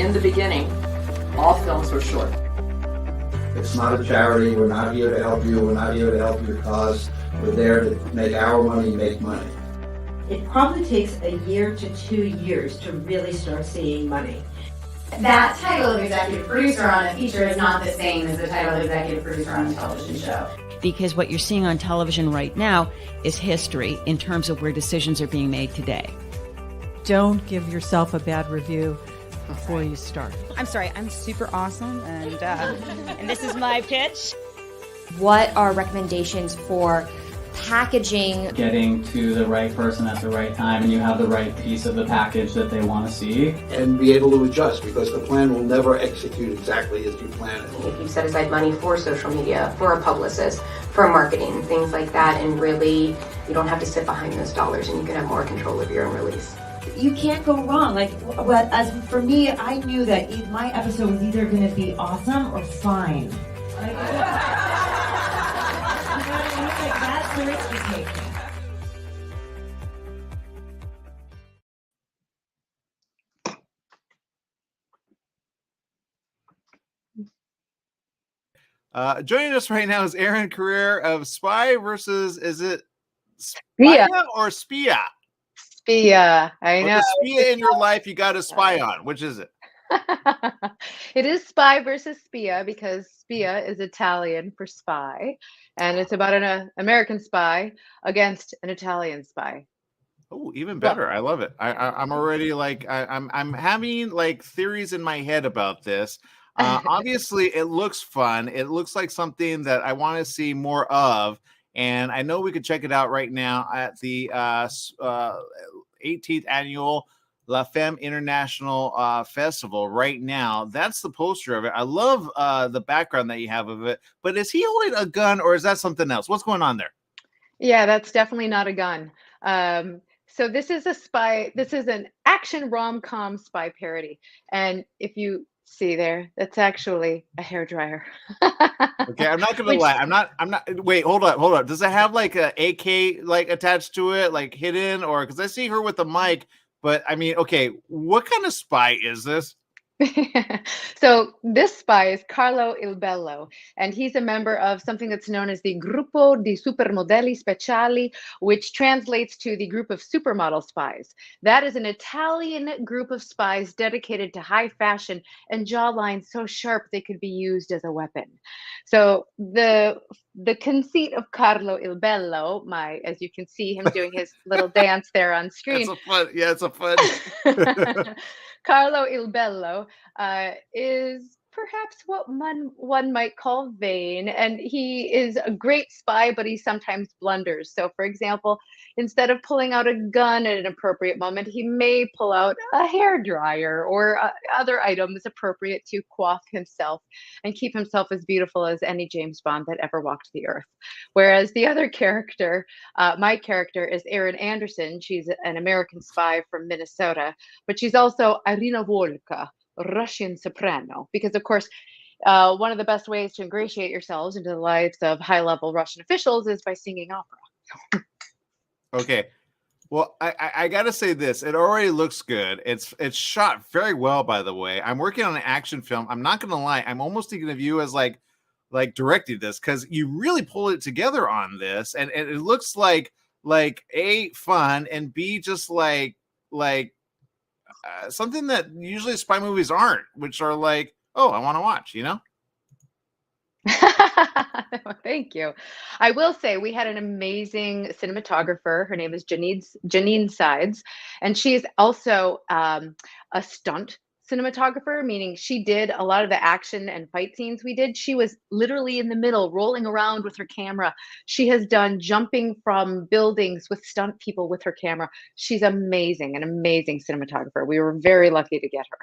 in the beginning, all films were short. It's not a charity. We're not here to help you. We're not here to help your cause. We're there to make our money make money. It probably takes a year to 2 years to really start seeing money. That title of executive producer on a feature is not the same as the title of executive producer on a television show. Because what you're seeing on television right now is history in terms of where decisions are being made today. Don't give yourself a bad review before you start. I'm sorry, I'm super awesome, and this is my pitch. What are recommendations for packaging? Getting to the right person at the right time, and you have the right piece of the package that they want to see. And be able to adjust, because the plan will never execute exactly as you plan it. If you set aside money for social media, for a publicist, for marketing, things like that, and really you don't have to sit behind those dollars and you can have more control of your own release. You can't go wrong. As for me, I knew that my episode was either going to be awesome or fine. That's the risk you take. Joining us right now is Erin Carrere of Spy versus, is it Spia or Spia? Spia, I know. The Spia in your life you got to spy on. Which is it? It is Spy versus Spia because Spia is Italian for spy, and it's about an American spy against an Italian spy. Oh, even better! I love it. I'm already like I'm having like theories in my head about this. Obviously, it looks fun. It looks like something that I want to see more of. And I know we could check it out right now at the 18th annual La Femme International Festival right now. That's the poster of it. I love the background that you have of it. But is he holding a gun or is that something else? What's going on there? Yeah, that's definitely not a gun. So this is a spy. This is an action rom-com spy parody. And if you see there, that's actually a hairdryer. Okay, I'm not gonna lie. I'm not. Wait, hold up. Does it have like a AK like attached to it, like hidden, or because I see her with the mic? But I mean, okay, what kind of spy is this? So this spy is Carlo Il Bello, and he's a member of something that's known as the Gruppo di Supermodelli Speciali, which translates to the group of supermodel spies. That is an Italian group of spies dedicated to high fashion and jawlines so sharp they could be used as a weapon. So the conceit of Carlo Il Bello, as you can see him doing his little dance there on screen. It's a fun. Carlo Il Bello is perhaps what one might call vain, and he is a great spy, but he sometimes blunders. So, for example, instead of pulling out a gun at an appropriate moment, he may pull out a hairdryer or other items appropriate to coif himself and keep himself as beautiful as any James Bond that ever walked the earth. Whereas the other character, my character, is Erin Anderson. She's an American spy from Minnesota, but she's also Irina Volka, Russian soprano, because of course one of the best ways to ingratiate yourselves into the lives of high-level Russian officials is by singing opera. Okay, well, I gotta say this, it already looks good. It's shot very well, by the way. I'm working on an action film. I'm not gonna lie, I'm almost thinking of you as like directing this, because you really pulled it together on this, and it looks like A, fun, and B, just like something that usually spy movies aren't, which are like, oh, I want to watch, you know? Thank you. I will say we had an amazing cinematographer. Her name is Janine Sides, and she's also a stunt cinematographer, meaning she did a lot of the action and fight scenes we did. She was literally in the middle, rolling around with her camera. She has done jumping from buildings with stunt people with her camera. She's amazing, an amazing cinematographer. We were very lucky to get her.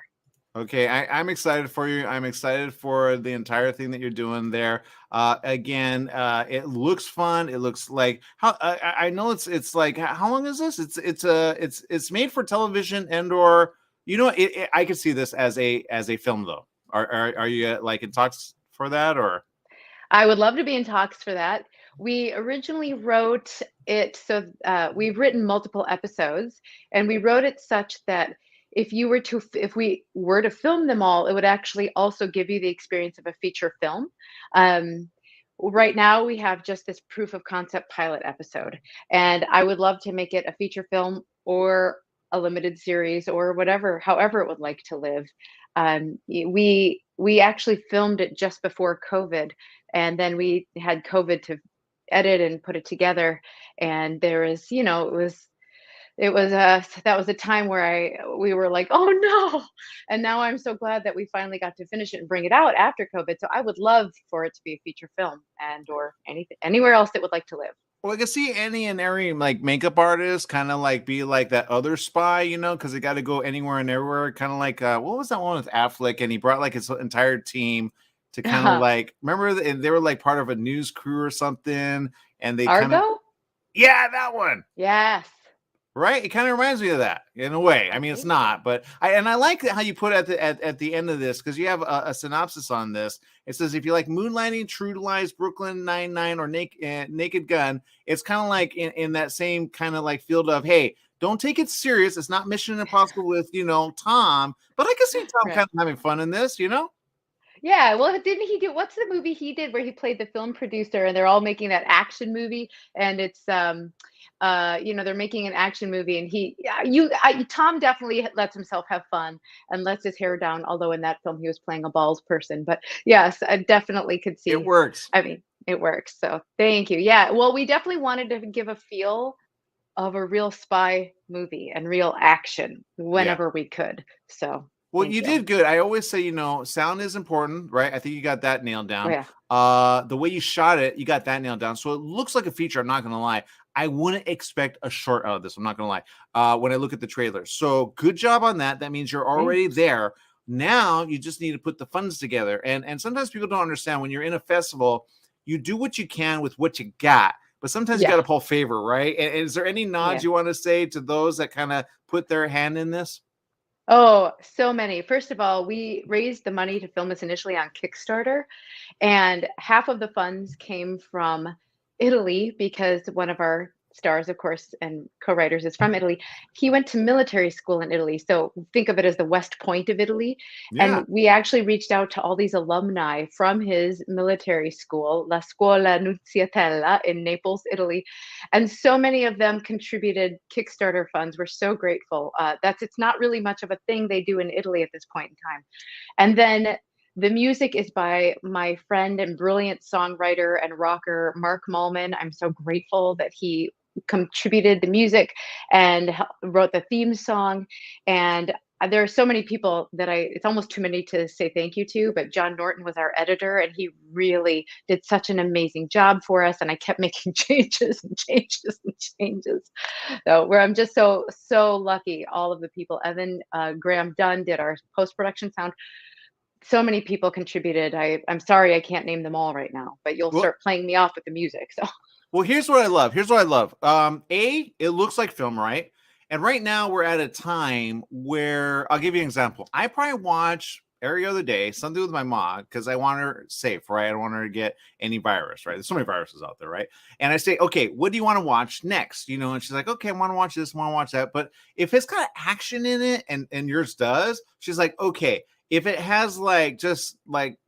Okay, I'm excited for you. I'm excited for the entire thing that you're doing there. Again, it looks fun. It looks like I know it's like, how long is this? It's made for television and/or, you know, I could see this as a film though. Are you like in talks for that, or? I would love to be in talks for that. We originally wrote it, so we've written multiple episodes, and we wrote it such that if we were to film them all, it would actually also give you the experience of a feature film. Um, right now we have just this proof of concept pilot episode, and I would love to make it a feature film or a limited series or whatever, however it would like to live. We actually filmed it just before COVID, and then we had COVID to edit and put it together. And there is, it was that was a time where we were like, oh no. And now I'm so glad that we finally got to finish it and bring it out after COVID. So I would love for it to be a feature film and or anything anywhere else that would like to live. Well, I can see any and every like makeup artist kind of like be like that other spy, you know, because they got to go anywhere and everywhere. Kind of like what was that one with Affleck, and he brought like his entire team to kind of like remember they were like part of a news crew or something, and they kind of yeah, that one. Yes. Right, it kind of reminds me of that in a way. I mean, it's not, but I like how you put it at the end of this, because you have a synopsis on this. It says if you like Moonlighting, True Lies, Brooklyn Nine-Nine, or Naked Gun, it's kind of like in that same kind of like field of, hey, don't take it serious. It's not Mission Impossible with Tom, but I can see Tom kind of having fun in this, Yeah, well, didn't he do what's the movie he did where he played the film producer and they're all making that action movie, and it's they're making an action movie, and Tom definitely lets himself have fun and lets his hair down, although in that film he was playing a balls person. But yes, I definitely could see it works. I mean, it works. So thank you. Yeah, well, we definitely wanted to give a feel of a real spy movie and real action whenever we could. So well, you did good. I always say, sound is important, right? I think you got that nailed down. The way you shot it, you got that nailed down. So it looks like a feature. I'm not going to lie. I wouldn't expect a short out of this. I'm not going to lie. When I look at the trailer. So good job on that. That means you're already there. Now you just need to put the funds together. And sometimes people don't understand when you're in a festival, you do what you can with what you got. But sometimes you got to pull favor, right? And is there any nods you want to say to those that kind of put their hand in this? Oh, so many. First of all, we raised the money to film this initially on Kickstarter, and half of the funds came from Italy because one of our stars, of course, and co-writers is from Italy. He went to military school in Italy, so think of it as the West Point of Italy. And we actually reached out to all these alumni from his military school, La Scuola Nunziatella in Naples, Italy, and so many of them contributed Kickstarter funds. We're so grateful. It's not really much of a thing they do in Italy at this point in time. And then the music is by my friend and brilliant songwriter and rocker, Mark Malman. I'm so grateful that he contributed the music and wrote the theme song. And there are so many people that it's almost too many to say thank you to, but John Norton was our editor, and he really did such an amazing job for us. And I kept making changes and changes and changes. So I'm just so lucky. All of the people, Evan, Graham Dunn did our post-production sound. So many people contributed. I'm sorry I can't name them all right now, but you'll start playing me off with the music. So, well, here's what I love. It looks like film, right? And right now we're at a time where I'll give you an example. I probably watch every other day something with my mom because I want her safe, right? I don't want her to get any virus, right? There's so many viruses out there, right? And I say, okay, what do you want to watch next? And she's like, okay, I want to watch this, I want to watch that. But if it's got action in it, and yours does, she's like, okay. If it has like just like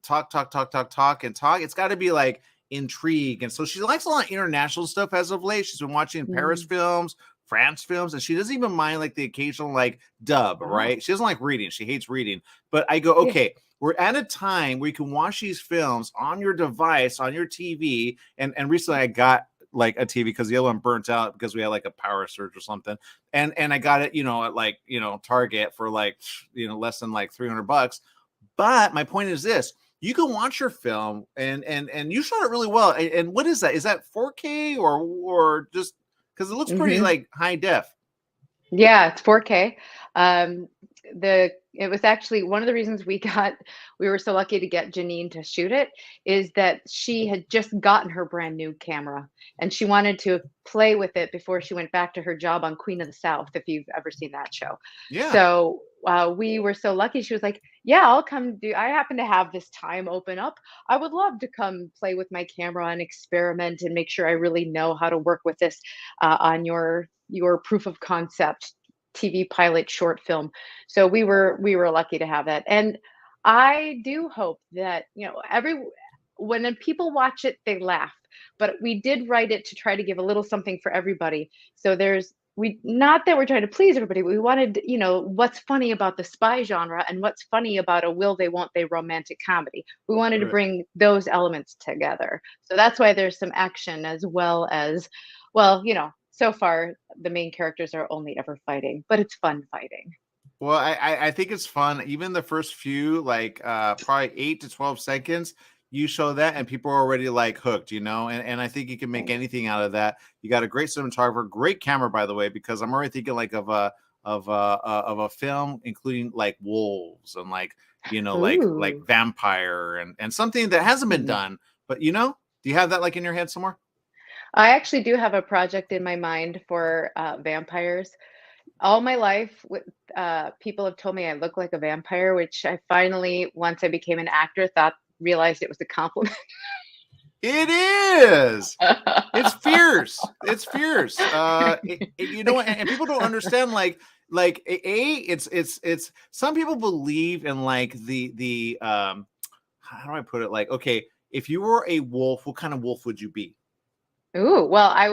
talk, it's got to be like intrigue. And so she likes a lot of international stuff as of late. She's been watching Paris films, France films, and she doesn't even mind like the occasional like dub, right? She doesn't like reading. She hates reading. But I go, okay, we're at a time where you can watch these films on your device, on your TV. And recently I got like a TV because the other one burnt out because we had like a power surge or something. And I got it, at like, Target for like, less than like $300. But my point is this, you can watch your film and you shot it really well. And what is that? Is that 4K or just because it looks pretty like high def? Yeah, it's 4K. It was actually one of the reasons we were so lucky to get Janine to shoot it is that she had just gotten her brand new camera and she wanted to play with it before she went back to her job on Queen of the South, if you've ever seen that show. Yeah. So we were so lucky. She was like, yeah, I'll come I happen to have this time open up. I would love to come play with my camera and experiment and make sure I really know how to work with this on your proof of concept TV pilot short film. So we were lucky to have that. And I do hope that, when people watch it, they laugh. But we did write it to try to give a little something for everybody. So not that we're trying to please everybody, but we wanted, what's funny about the spy genre and what's funny about a will they, won't they romantic comedy. We wanted to bring those elements together. So that's why there's some action as well as, so far the main characters are only ever fighting, but it's fun fighting. Well, I think it's fun. Even the first few, probably 8 to 12 seconds, you show that and people are already hooked, and I think you can make anything out of that. You got a great cinematographer, great camera, by the way, because I'm already thinking of a film including wolves and like vampire and something that hasn't been done. But do you have that in your head somewhere? I actually do have a project in my mind for vampires. All my life, people have told me I look like a vampire, which I finally, once I became an actor, realized it was a compliment. It is. It's fierce. It's fierce. And people don't understand. It's some people believe in the how do I put it? Okay, if you were a wolf, what kind of wolf would you be? Ooh, well, I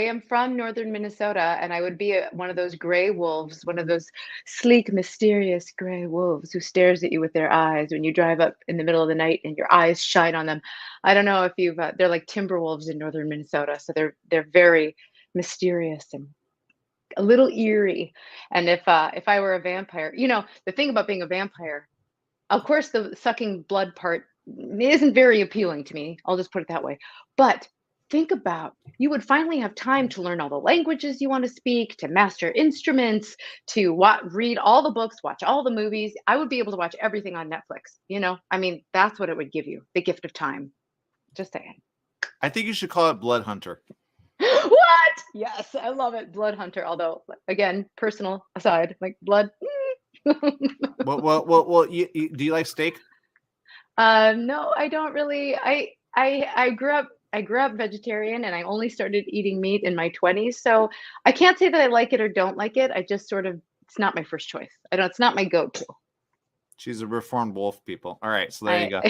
am from northern Minnesota, and I would be one of those gray wolves, one of those sleek, mysterious gray wolves who stares at you with their eyes when you drive up in the middle of the night and your eyes shine on them. I don't know if they're like timber wolves in northern Minnesota, so they're very mysterious and a little eerie. And if I were a vampire, the thing about being a vampire, of course, the sucking blood part isn't very appealing to me. I'll just put it that way. But think about, you would finally have time to learn all the languages you want to speak, to master instruments, to read all the books, watch all the movies. I would be able to watch everything on Netflix. That's what it would give you, the gift of time. Just saying. I think you should call it Blood Hunter. What? Yes, I love it. Blood Hunter. Although, again, personal aside, blood. Well, do you like steak? No, I don't really. I grew up vegetarian, and I only started eating meat in my 20s. So I can't say that I like it or don't like it. I just it's not my first choice. It's not my go-to. She's a reformed wolf, people. All right, so there you go.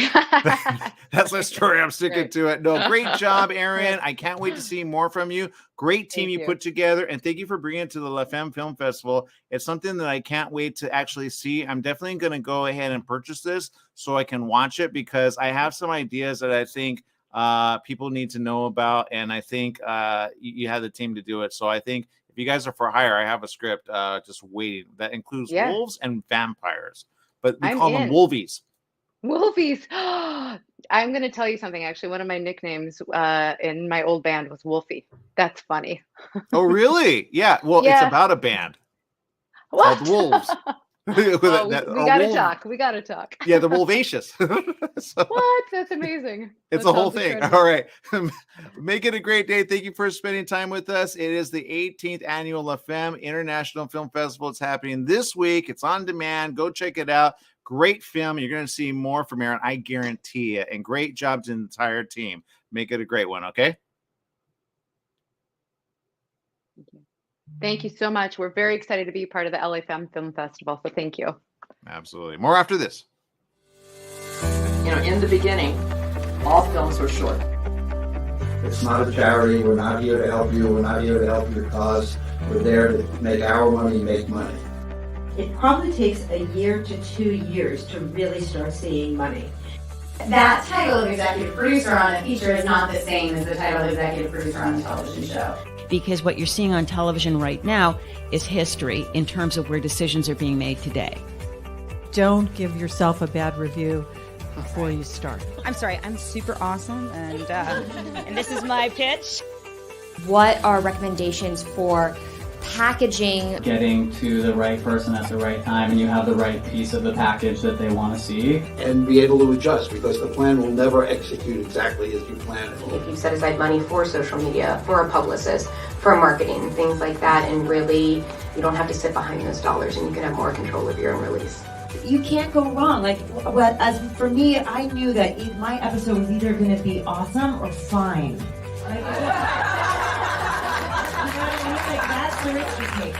That's my story. I'm sticking to it. No, great job, Erin. I can't wait to see more from you. Great team you put together, and thank you for bringing it to the Femme Film Festival. It's something that I can't wait to actually see. I'm definitely going to go ahead and purchase this so I can watch it, because I have some ideas that I think people need to know about, and I think you have the team to do it. So I think if you guys are for hire, I have a script just waiting that includes wolves and vampires. But we call them wolvies. Wolvies. I'm going to tell you something. Actually, one of my nicknames in my old band was Wolfie. That's funny. Oh, really? Yeah. Well, it's about a band called Wolves. We got to talk. Yeah, the Wolvacious. What? That's amazing. It's a whole thing. All right. Make it a great day. Thank you for spending time with us. It is the 18th annual La Femme International Film Festival. It's happening this week. It's on demand. Go check it out. Great film. You're going to see more from Erin, I guarantee it. And great job to the entire team. Make it a great one, okay? Thank you so much. We're very excited to be part of the LA Femme Film Festival, so thank you. Absolutely. More after this. In the beginning, all films were short. It's not a charity. We're not here to help you. We're not here to help your cause. We're there to make our money make money. It probably takes a year to 2 years to really start seeing money. That title of executive producer on a feature is not the same as the title of executive producer on a television show. Because what you're seeing on television right now is history in terms of where decisions are being made today. Don't give yourself a bad review before you start. I'm sorry, I'm super awesome, and this is my pitch. What are recommendations for packaging? Getting to the right person at the right time, and you have the right piece of the package that they want to see. And be able to adjust, because the plan will never execute exactly as you plan it. If you set aside money for social media, for a publicist, for marketing, things like that, and really you don't have to sit behind those dollars, and you can have more control of your own release. You can't go wrong. As for me, I knew that my episode was either going to be awesome or fine. That's the risk you take.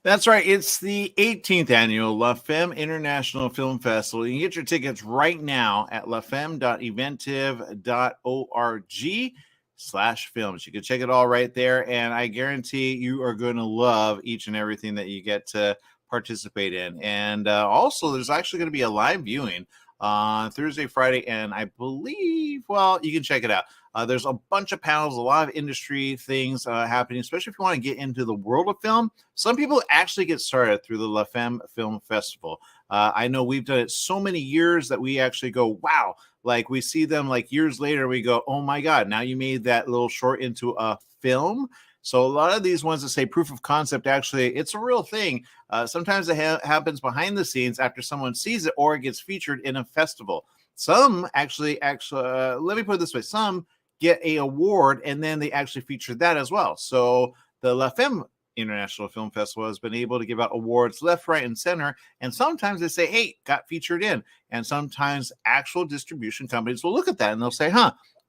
That's right. It's the 18th annual La Femme International Film Festival. You can get your tickets right now at lafemme.eventive.org/films. You can check it all right there, and I guarantee you are going to love each and everything that you get to participate in. And also, there's actually going to be a live viewing on Thursday, Friday, and I believe, well, you can check it out. There's a bunch of panels, a lot of industry things happening, especially if you want to get into the world of film. Some people actually get started through the La Femme Film Festival. I know we've done it so many years that we actually go, wow, like we see them like years later, we go, oh my God, now you made that little short into a film. So a lot of these ones that say proof of concept, actually, it's a real thing. Sometimes it happens behind the scenes after someone sees it or it gets featured in a festival. Some actually, let me put it this way. Some get a award and then they actually feature that as well. So the La Femme International Film Festival has been able to give out awards left, right, and center. And sometimes they say, hey, got featured in. And sometimes actual distribution companies will look at that and they'll say,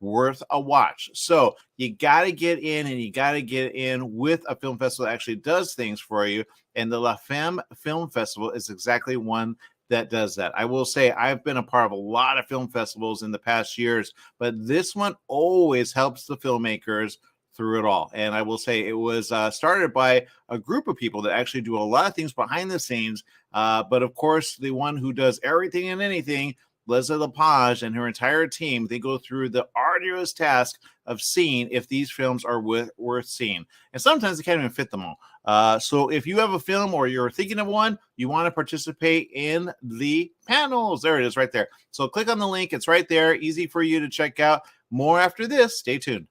worth a watch. So you got to get in, and you got to get in with a film festival that actually does things for you. And the La Femme Film Festival is exactly one that does that. I will say I've been a part of a lot of film festivals in the past years, but this one always helps the filmmakers through it all. And I will say it was started by a group of people that actually do a lot of things behind the scenes. But of course, the one who does everything and anything, Leslie Lepage and her entire team, they go through the arduous task of seeing if these films are worth seeing. And sometimes they can't even fit them all. So if you have a film or you're thinking of one, you want to participate in the panels. There it is right there. So click on the link. It's right there. Easy for you to check out. More after this. Stay tuned.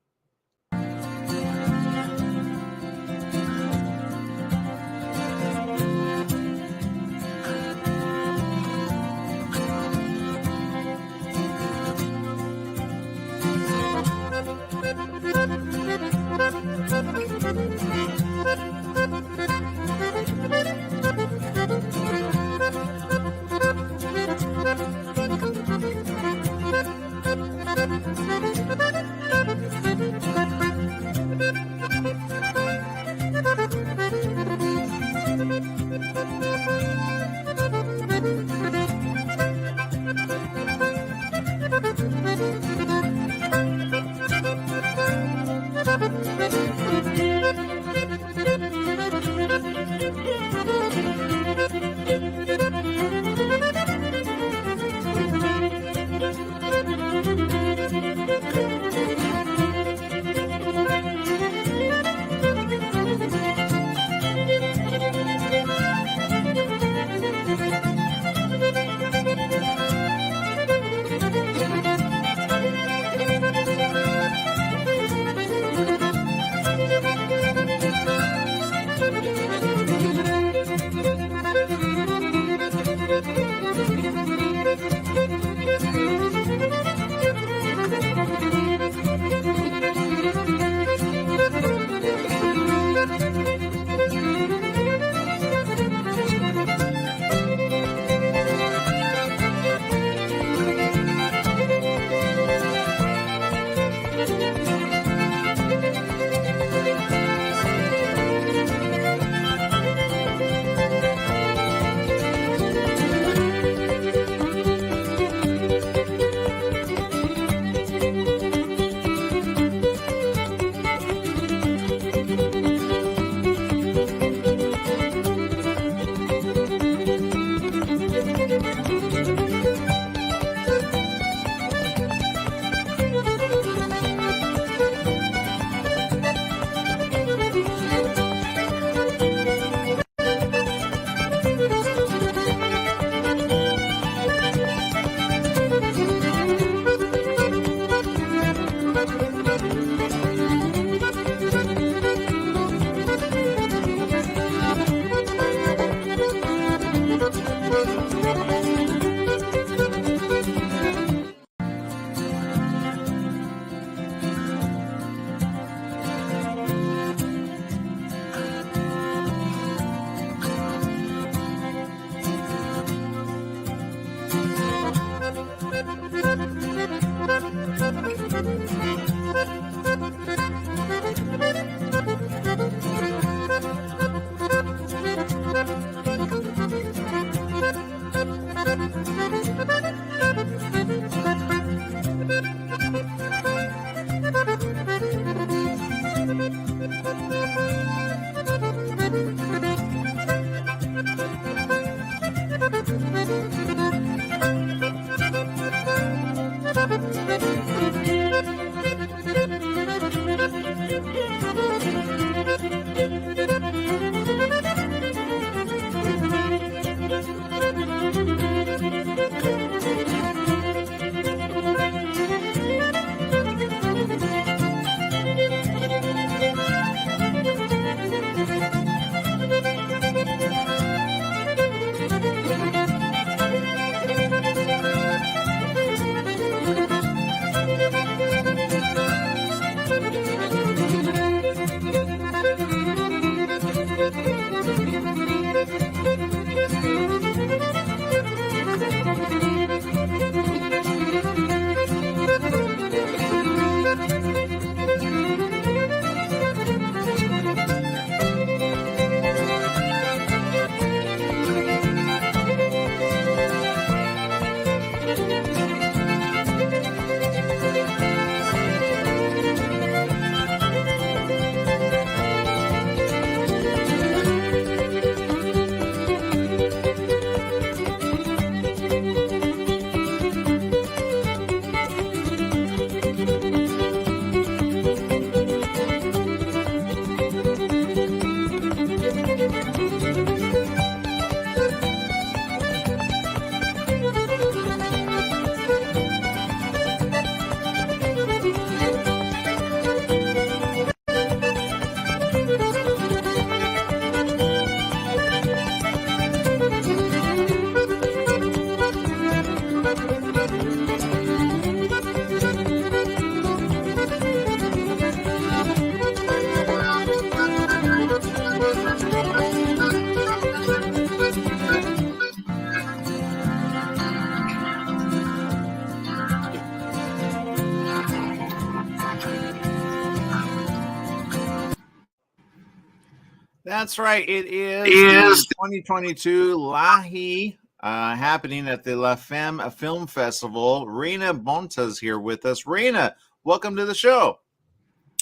That's right. It is the 2022 Lahi happening at the La Femme Film Festival. Reina Bonta's here with us. Reina, welcome to the show.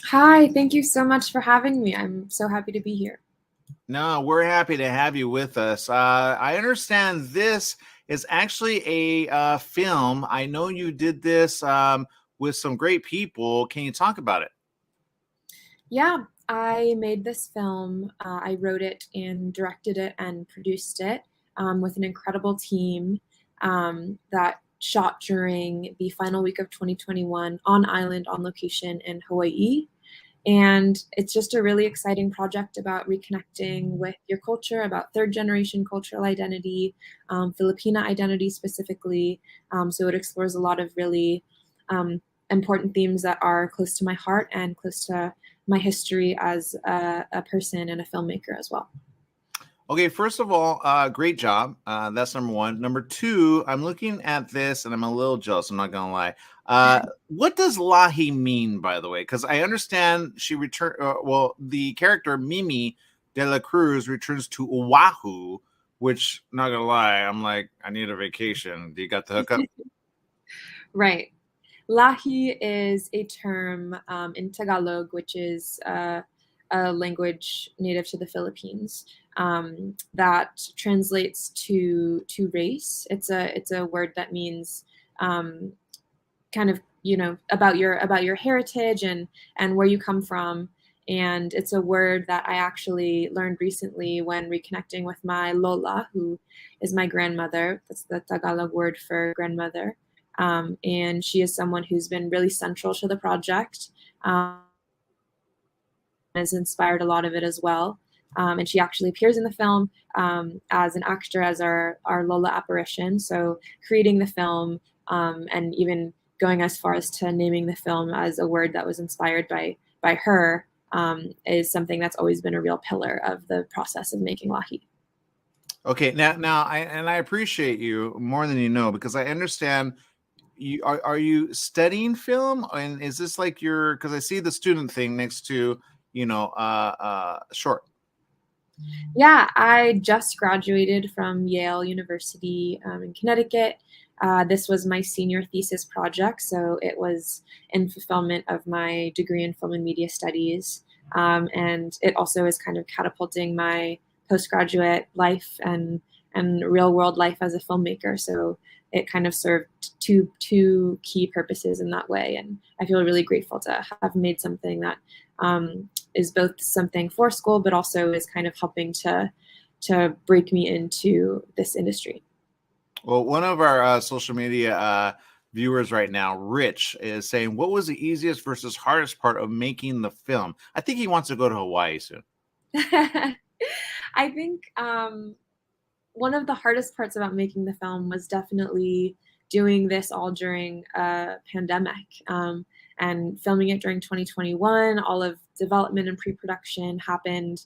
Hi, thank you so much for having me. I'm so happy to be here. No, we're happy to have you with us. I understand this is actually a film. I know you did this with some great people. Can you talk about it? Yeah, I made this film. I wrote it and directed it and produced it with an incredible team that shot during the final week of 2021 on island, on location in Hawaii. And it's just a really exciting project about reconnecting with your culture, about third generation cultural identity, Filipina identity specifically. So it explores a lot of really important themes that are close to my heart and close to my history as a person and a filmmaker as well. Okay, first of all, great job. That's number one. Number two, I'm looking at this and I'm a little jealous. I'm not going to lie. What does Lahi mean, by the way? Because I understand she returned, the character Mimi de la Cruz returns to Oahu, which, not going to lie, I'm like, I need a vacation. Do you got the hookup? Right. Lahi is a term in Tagalog, which is a language native to the Philippines, that translates to race. It's a word that means kind of, you know, about your heritage and where you come from. And it's a word that I actually learned recently when reconnecting with my Lola, who is my grandmother. That's the Tagalog word for grandmother. And she is someone who's been really central to the project, has inspired a lot of it as well. And she actually appears in the film as an actor, as our Lola apparition. So creating the film and even going as far as to naming the film as a word that was inspired by her is something that's always been a real pillar of the process of making Lahi. Okay, now I appreciate you more than you know, because I understand you are you studying film, and is this like your, because I see the student thing next to, you know, short. Yeah, I just graduated from Yale University in Connecticut. This was my senior thesis project, so it was in fulfillment of my degree in film and media studies. And it also is kind of catapulting my postgraduate life and real world life as a filmmaker. So it kind of served two key purposes in that way. And I feel really grateful to have made something that is both something for school, but also is kind of helping to break me into this industry. Well, one of our social media viewers right now, Rich, is saying, what was the easiest versus hardest part of making the film? I think he wants to go to Hawaii soon. I think one of the hardest parts about making the film was definitely doing this all during a pandemic. and filming it during 2021. All of development and pre-production happened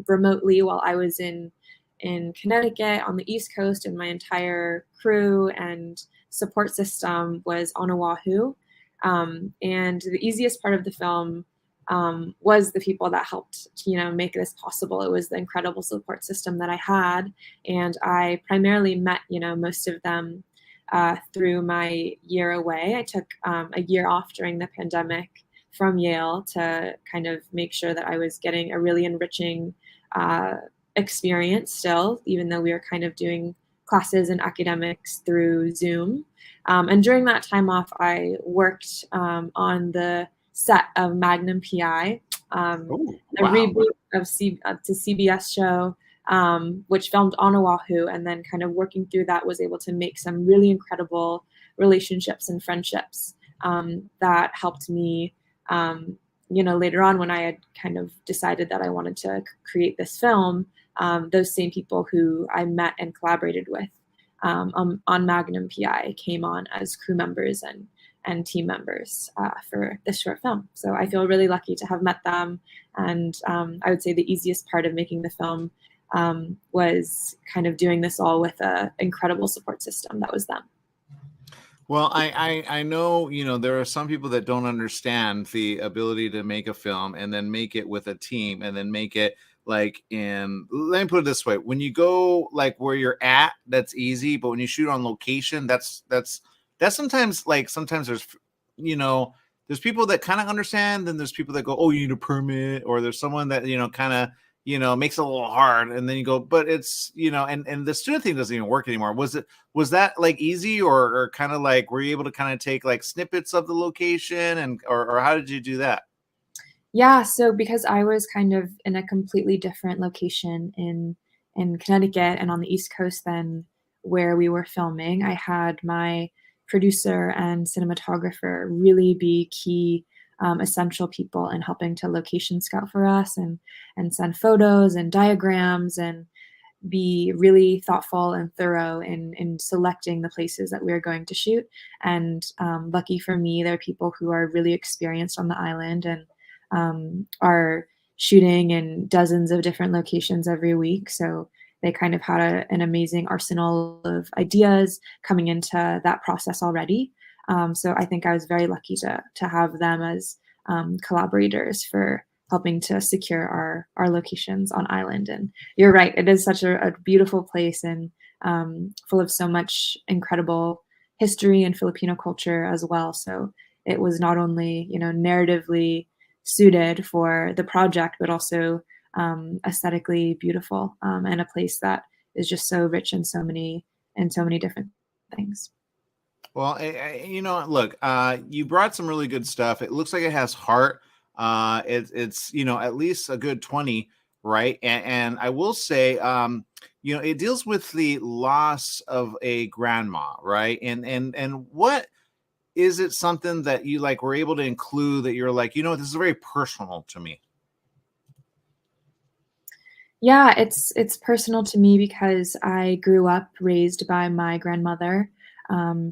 remotely while I was in Connecticut on the East Coast, and my entire crew and support system was on Oahu. And the easiest part of the film was the people that helped, make this possible. It was the incredible support system that I had, and I primarily met, most of them through my year away. I took a year off during the pandemic from Yale to kind of make sure that I was getting a really enriching experience still, even though we were kind of doing classes and academics through Zoom. And during that time off, I worked on the set of Magnum PI, a reboot of to CBS show, which filmed on Oahu, and then kind of working through that was able to make some really incredible relationships and friendships that helped me, later on when I had kind of decided that I wanted to create this film, those same people who I met and collaborated with on Magnum PI came on as crew members and team members for this short film. So I feel really lucky to have met them. And I would say the easiest part of making the film was kind of doing this all with an incredible support system that was them. Well, I know, there are some people that don't understand the ability to make a film and then make it with a team and then make it let me put it this way. When you go where you're at, that's easy. But when you shoot on location, that's sometimes sometimes there's, there's people that kind of understand. Then there's people that go, oh, you need a permit, or there's someone that, kind of, makes it a little hard. And then you go, but it's, and the student thing doesn't even work anymore. Was that easy or kind of were you able to kind of take snippets of the location or how did you do that? Yeah, so because I was kind of in a completely different location in Connecticut and on the East Coast than where we were filming, I had my producer and cinematographer really be key essential people in helping to location scout for us and send photos and diagrams and be really thoughtful and thorough in selecting the places that we were going to shoot. And lucky for me, there are people who are really experienced on the island and are shooting in dozens of different locations every week. So they kind of had an amazing arsenal of ideas coming into that process already. So I think I was very lucky to have them as collaborators for helping to secure our locations on island. And you're right, it is such a beautiful place and full of so much incredible history and Filipino culture as well. So it was not only, narratively suited for the project, but also aesthetically beautiful and a place that is just so rich in so many different things. Well, look, you brought some really good stuff. It looks like it has heart. It's at least a good 20, right? And I will say, it deals with the loss of a grandma, right? And what is it something that you were able to include that you're this is very personal to me? Yeah, it's personal to me because I grew up raised by my grandmother.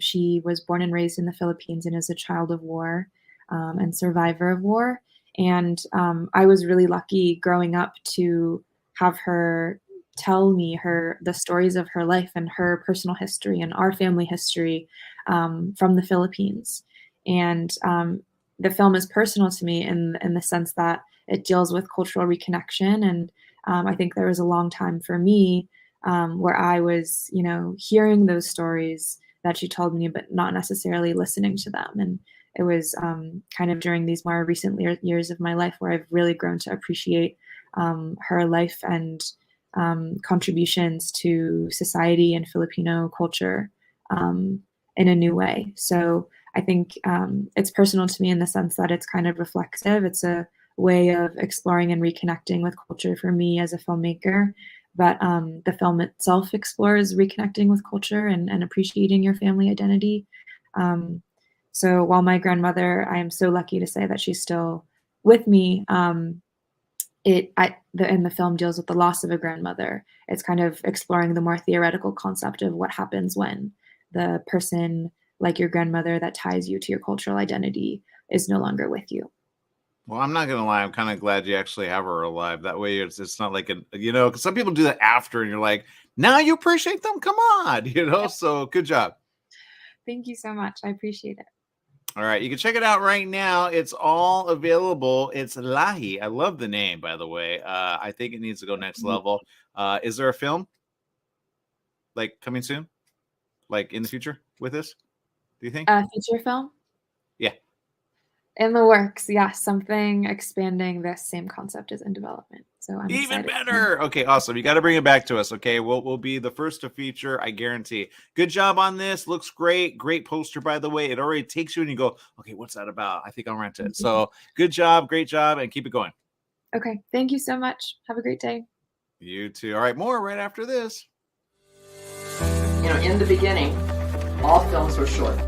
She was born and raised in the Philippines and is a child of war and survivor of war. And I was really lucky growing up to have her tell me the stories of her life and her personal history and our family history from the Philippines. And the film is personal to me in the sense that it deals with cultural reconnection. And I think there was a long time for me where I was, hearing those stories that she told me, but not necessarily listening to them. And it was kind of during these more recent years of my life where I've really grown to appreciate her life and contributions to society and Filipino culture in a new way. So I think it's personal to me in the sense that it's kind of reflexive. It's a way of exploring and reconnecting with culture for me as a filmmaker. But the film itself explores reconnecting with culture and appreciating your family identity. So while my grandmother, I am so lucky to say that she's still with me, and the film deals with the loss of a grandmother. It's kind of exploring the more theoretical concept of what happens when the person like your grandmother that ties you to your cultural identity is no longer with you. Well, I'm not gonna lie. I'm kind of glad you actually have her alive. That way, it's not like because some people do that after, and you're like, now you appreciate them. Come on, So good job. Thank you so much. I appreciate it. All right, you can check it out right now. It's all available. It's Lahi. I love the name, by the way. I think it needs to go next level. Is there a film like coming soon, like in the future with this? Do you think? Feature film? Yeah. In the works, yes. Something expanding this same concept is in development. So I'm Even excited. better. Okay, awesome. You got to bring it back to us. Okay, we'll be the first to feature. I guarantee. Good job on this. Looks great. Great poster, by the way. It already takes you and you go, okay, what's that about? I think I'll rent it. So good job, great job, and keep it going. Okay, thank you so much. Have a great day. You too. All right, more right after this. In the beginning, all films were short.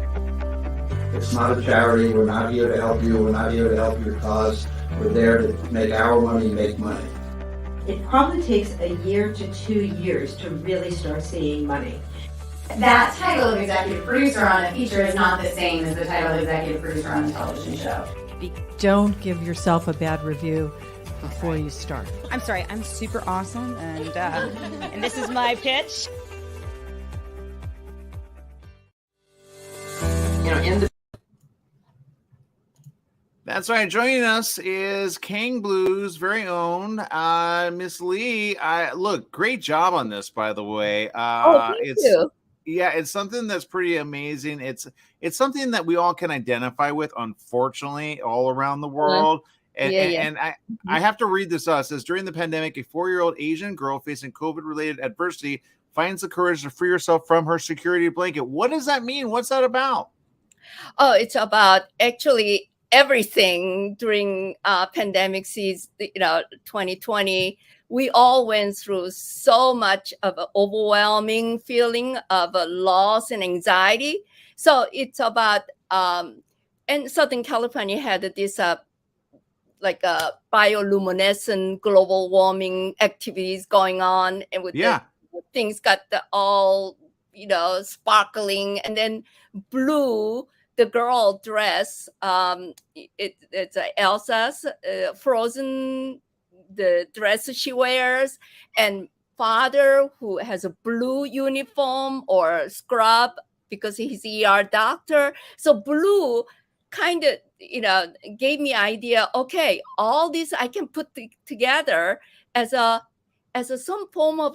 It's not a charity. We're not here to help you. We're not here to help your cause. We're there to make our money make money. It probably takes a year to 2 years to really start seeing money. That title of executive producer on a feature is not the same as the title of executive producer on a television show. Don't give yourself a bad review before you start. I'm sorry, I'm super awesome, and this is my pitch. In the That's right. Joining us is Kang Blue's very own Miss Lee. Look, great job on this, by the way. Thank you. Yeah, it's something that's pretty amazing. It's something that we all can identify with, unfortunately, all around the world. And I have to read this out. It says, during the pandemic, a 4-year-old Asian girl facing COVID-related adversity finds the courage to free herself from her security blanket. What does that mean? What's that about? Oh, it's about actually everything during pandemic season, 2020. We all went through so much of an overwhelming feeling of loss and anxiety. So it's about, and Southern California had this like bioluminescent global warming activities going on, and with things got all sparkling, and then blue. The girl dress, it's Elsa's Frozen, the dress she wears, and father who has a blue uniform or scrub because he's ER doctor. So blue kind of, gave me idea. Okay, all this I can put together as some form of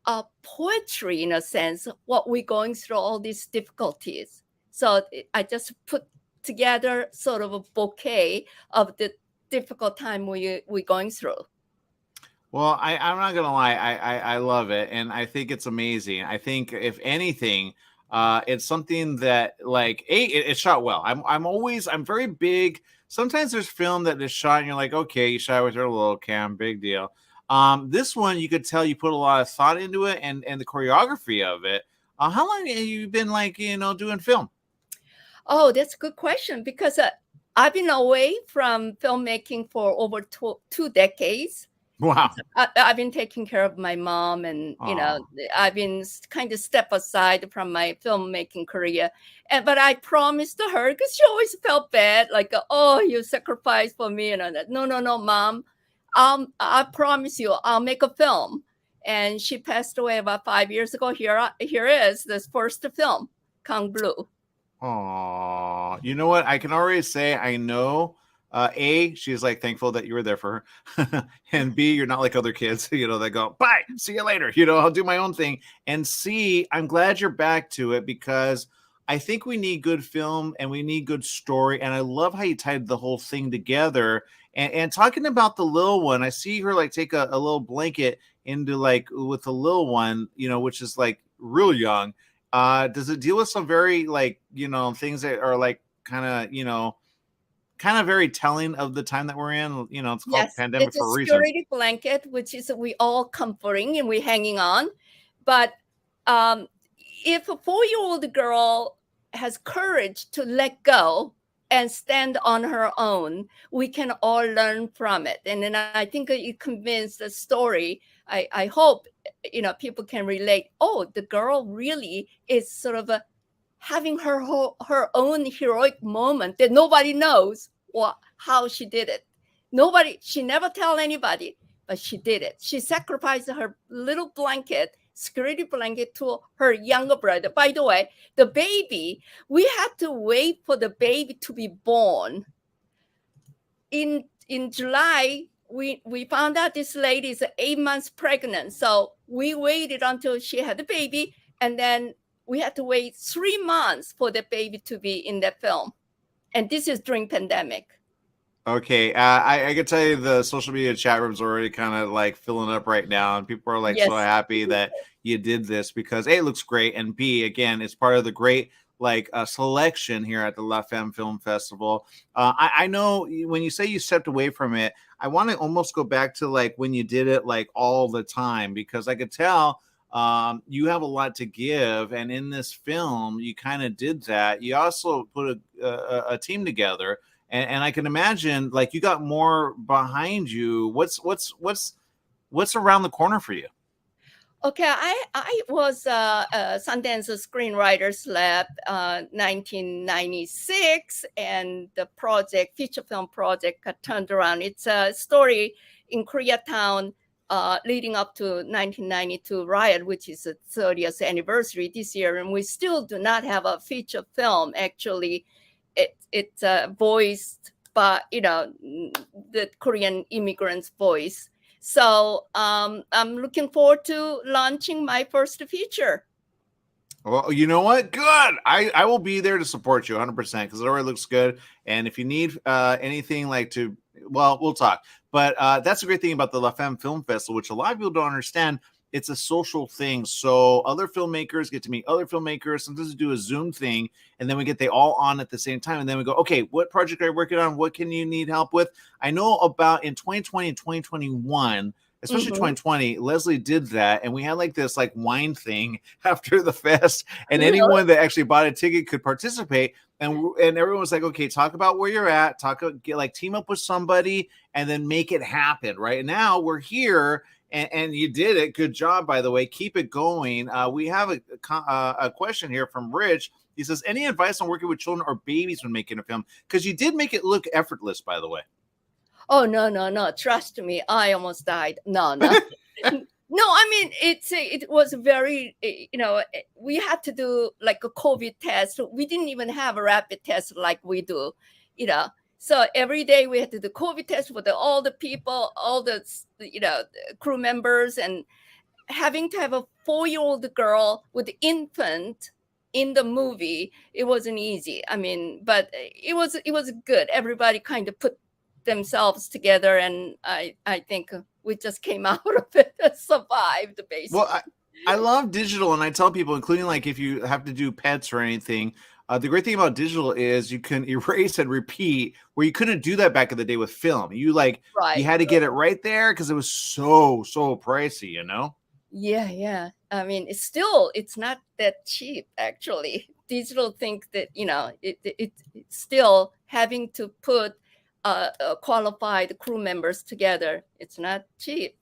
a poetry in a sense. What we're going through, all these difficulties. So I just put together sort of a bouquet of the difficult time we're going through. Well, I'm not gonna lie, I love it, and I think it's amazing. I think if anything, it's something that it's shot well. I'm very big. Sometimes there's film that is shot and you're like, okay, you shot with your little cam, big deal. This one you could tell you put a lot of thought into it and the choreography of it. How long have you been doing film? Oh, that's a good question, because I've been away from filmmaking for over 2 decades. Wow. I've been taking care of my mom, and I've been kind of step aside from my filmmaking career. But I promised to her, because she always felt bad, like, oh, you sacrificed for me, and that. No, Mom. I promise you, I'll make a film. And she passed away about 5 years ago. Here is this first film, Kang Blue. Oh, you know what? I can already say I know. A, she's thankful that you were there for her, and B, you're not like other kids, that go, bye, see you later. I'll do my own thing. And C, I'm glad you're back to it, because I think we need good film and we need good story. And I love how you tied the whole thing together. And talking about the little one, I see her take a little blanket into with the little one, which is real young. Does it deal with some very things that are kind of very telling of the time that we're in? It's called pandemic for a reason. It's a security blanket, which is we all comforting and we're hanging on. But if a 4-year-old girl has courage to let go and stand on her own, we can all learn from it. And then I think it convinced the story. I hope people can relate. Oh, the girl really is sort of having her own heroic moment that nobody knows how she did it. She never tell anybody, but she did it. She sacrificed her little blanket, security blanket, to her younger brother. By the way, the baby, we had to wait for the baby to be born. In July, we found out this lady is 8 months pregnant. So we waited until she had the baby, and then we had to wait 3 months for the baby to be in the film. And this is during pandemic. Okay, I can tell you the social media chat room's already kind of like filling up right now, and people are like so happy that you did this because A, it looks great, and B, again, it's part of the great like selection here at the La Femme Film Festival. I know when you say you stepped away from it, I want to almost go back to like when you did it like all the time, because I could tell you have a lot to give, and in this film you kind of did that. You also put a team together. And I can imagine, like, you got more behind you. What's around the corner for you? Okay, I was Sundance Screenwriters Lab 1996, and the feature film project got turned around. It's a story in Koreatown leading up to 1992 riot, which is the 30th anniversary this year, and we still do not have a feature film actually. It's voiced by, the Korean immigrants' voice. So I'm looking forward to launching my first feature. Well, you know what? Good. I will be there to support you 100% because it already looks good. And if you need anything we'll talk. But that's a great thing about the La Femme Film Festival, which a lot of people don't understand. It's a social thing. So other filmmakers get to meet other filmmakers. Sometimes we do a Zoom thing, and then we get they all on at the same time. And then we go, okay, what project are you working on? What can you need help with? I know about in 2020 and 2021, especially 2020, Leslie did that. And we had like this like wine thing after the fest. And anyone that actually bought a ticket could participate. And everyone was like, okay, talk about where you're at, team up with somebody and then make it happen. Right now we're here. And you did it. Good job, by the way. Keep it going. We have a question here from Rich. He says, any advice on working with children or babies when making a film? Because you did make it look effortless, by the way. Oh, no. Trust me. I almost died. No. No, I mean, it was very, we had to do like a COVID test. We didn't even have a rapid test like we do, So every day we had to do COVID test for all the people, all the, crew members, and having to have a 4-year-old girl with infant in the movie, it wasn't easy. I mean, but it was good. Everybody kind of put themselves together, and I think we just came out of it and survived, basically. Well, I love digital, and I tell people, including like if you have to do pets or anything, the great thing about digital is you can erase and repeat, where you couldn't do that back in the day with film. You had to get it right there because it was so pricey, Yeah. I mean, it's not that cheap, actually. Digital think that, it's still having to put qualified crew members together. It's not cheap.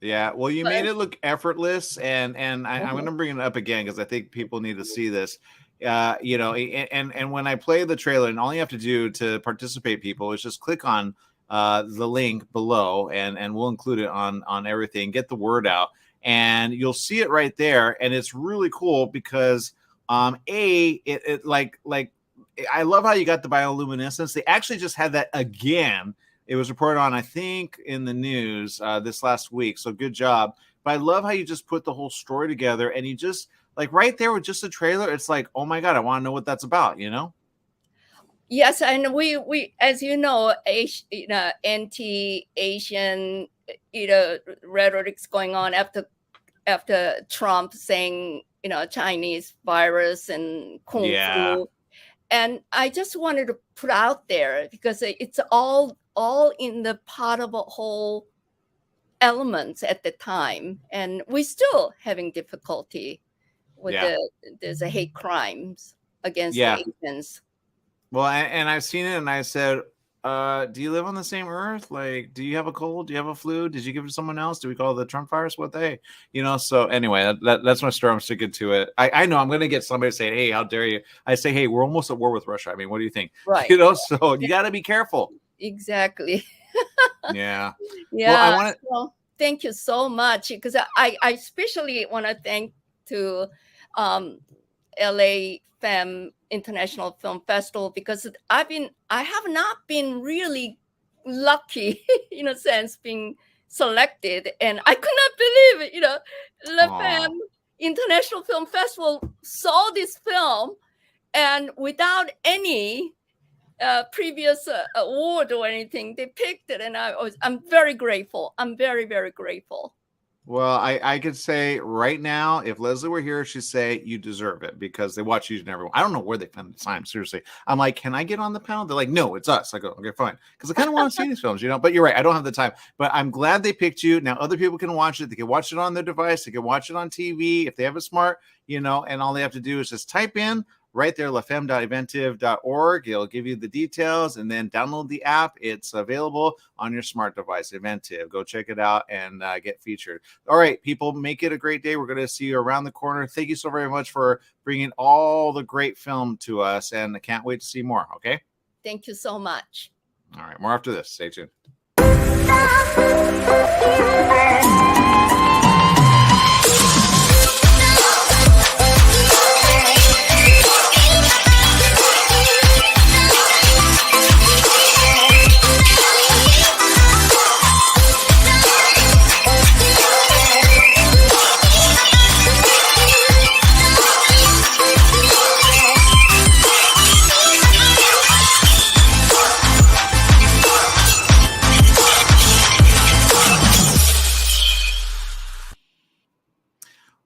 Yeah, well, you made it look effortless, and I'm going to bring it up again because I think people need to see this. And when I play the trailer, and all you have to do to participate, people, is just click on the link below, and we'll include it on everything. Get the word out, and you'll see it right there. And it's really cool because I love how you got the bioluminescence. They actually just had that again. It was reported on, I think, in the news this last week. So good job. But I love how you just put the whole story together, and you just like right there with just a trailer. It's like, oh my God, I want to know what that's about, Yes, and we as you know, anti-Asian, rhetoric's going on after Trump saying, Chinese virus and kung fu. And I just wanted to put out there because it's all in the part of a whole elements at the time, and we're still having difficulty with there's a hate crimes against the Asians. Well, and I've seen it, and I said, do you live on the same earth? Like, do you have a cold? Do you have a flu? Did you give it to someone else? Do we call it the Trump virus? What they, so anyway, that's my story. I'm sticking to it. I know I'm going to get somebody saying, hey, how dare you? I say, hey, we're almost at war with Russia. I mean, what do you think? Right. So you got to be careful. Exactly. Yeah. Yeah. Well, I want to. Well, thank you so much, because I especially want to thank to LA Femme International Film Festival, because I have not been really lucky in a sense being selected, and I could not believe it. La Femme International Film Festival saw this film, and without any previous award or anything, they picked it, and I'm very grateful. I'm very, very grateful. Well, I could say right now, if Leslie were here, she'd say you deserve it, because they watch you and everyone. I don't know where they found the time. Seriously, I'm like, can I get on the panel? They're like, no, it's us. I go, okay, fine, because I kind of want to see these films, But you're right, I don't have the time. But I'm glad they picked you. Now other people can watch it. They can watch it on their device. They can watch it on TV if they have a smart, and all they have to do is just type in right there, lafemme.eventive.org. It'll give you the details, and then download the app. It's available on your smart device, Eventive. Go check it out and get featured. All right, people, make it a great day. We're going to see you around the corner. Thank you so very much for bringing all the great film to us, and I can't wait to see more, okay? Thank you so much. All right, more after this. Stay tuned.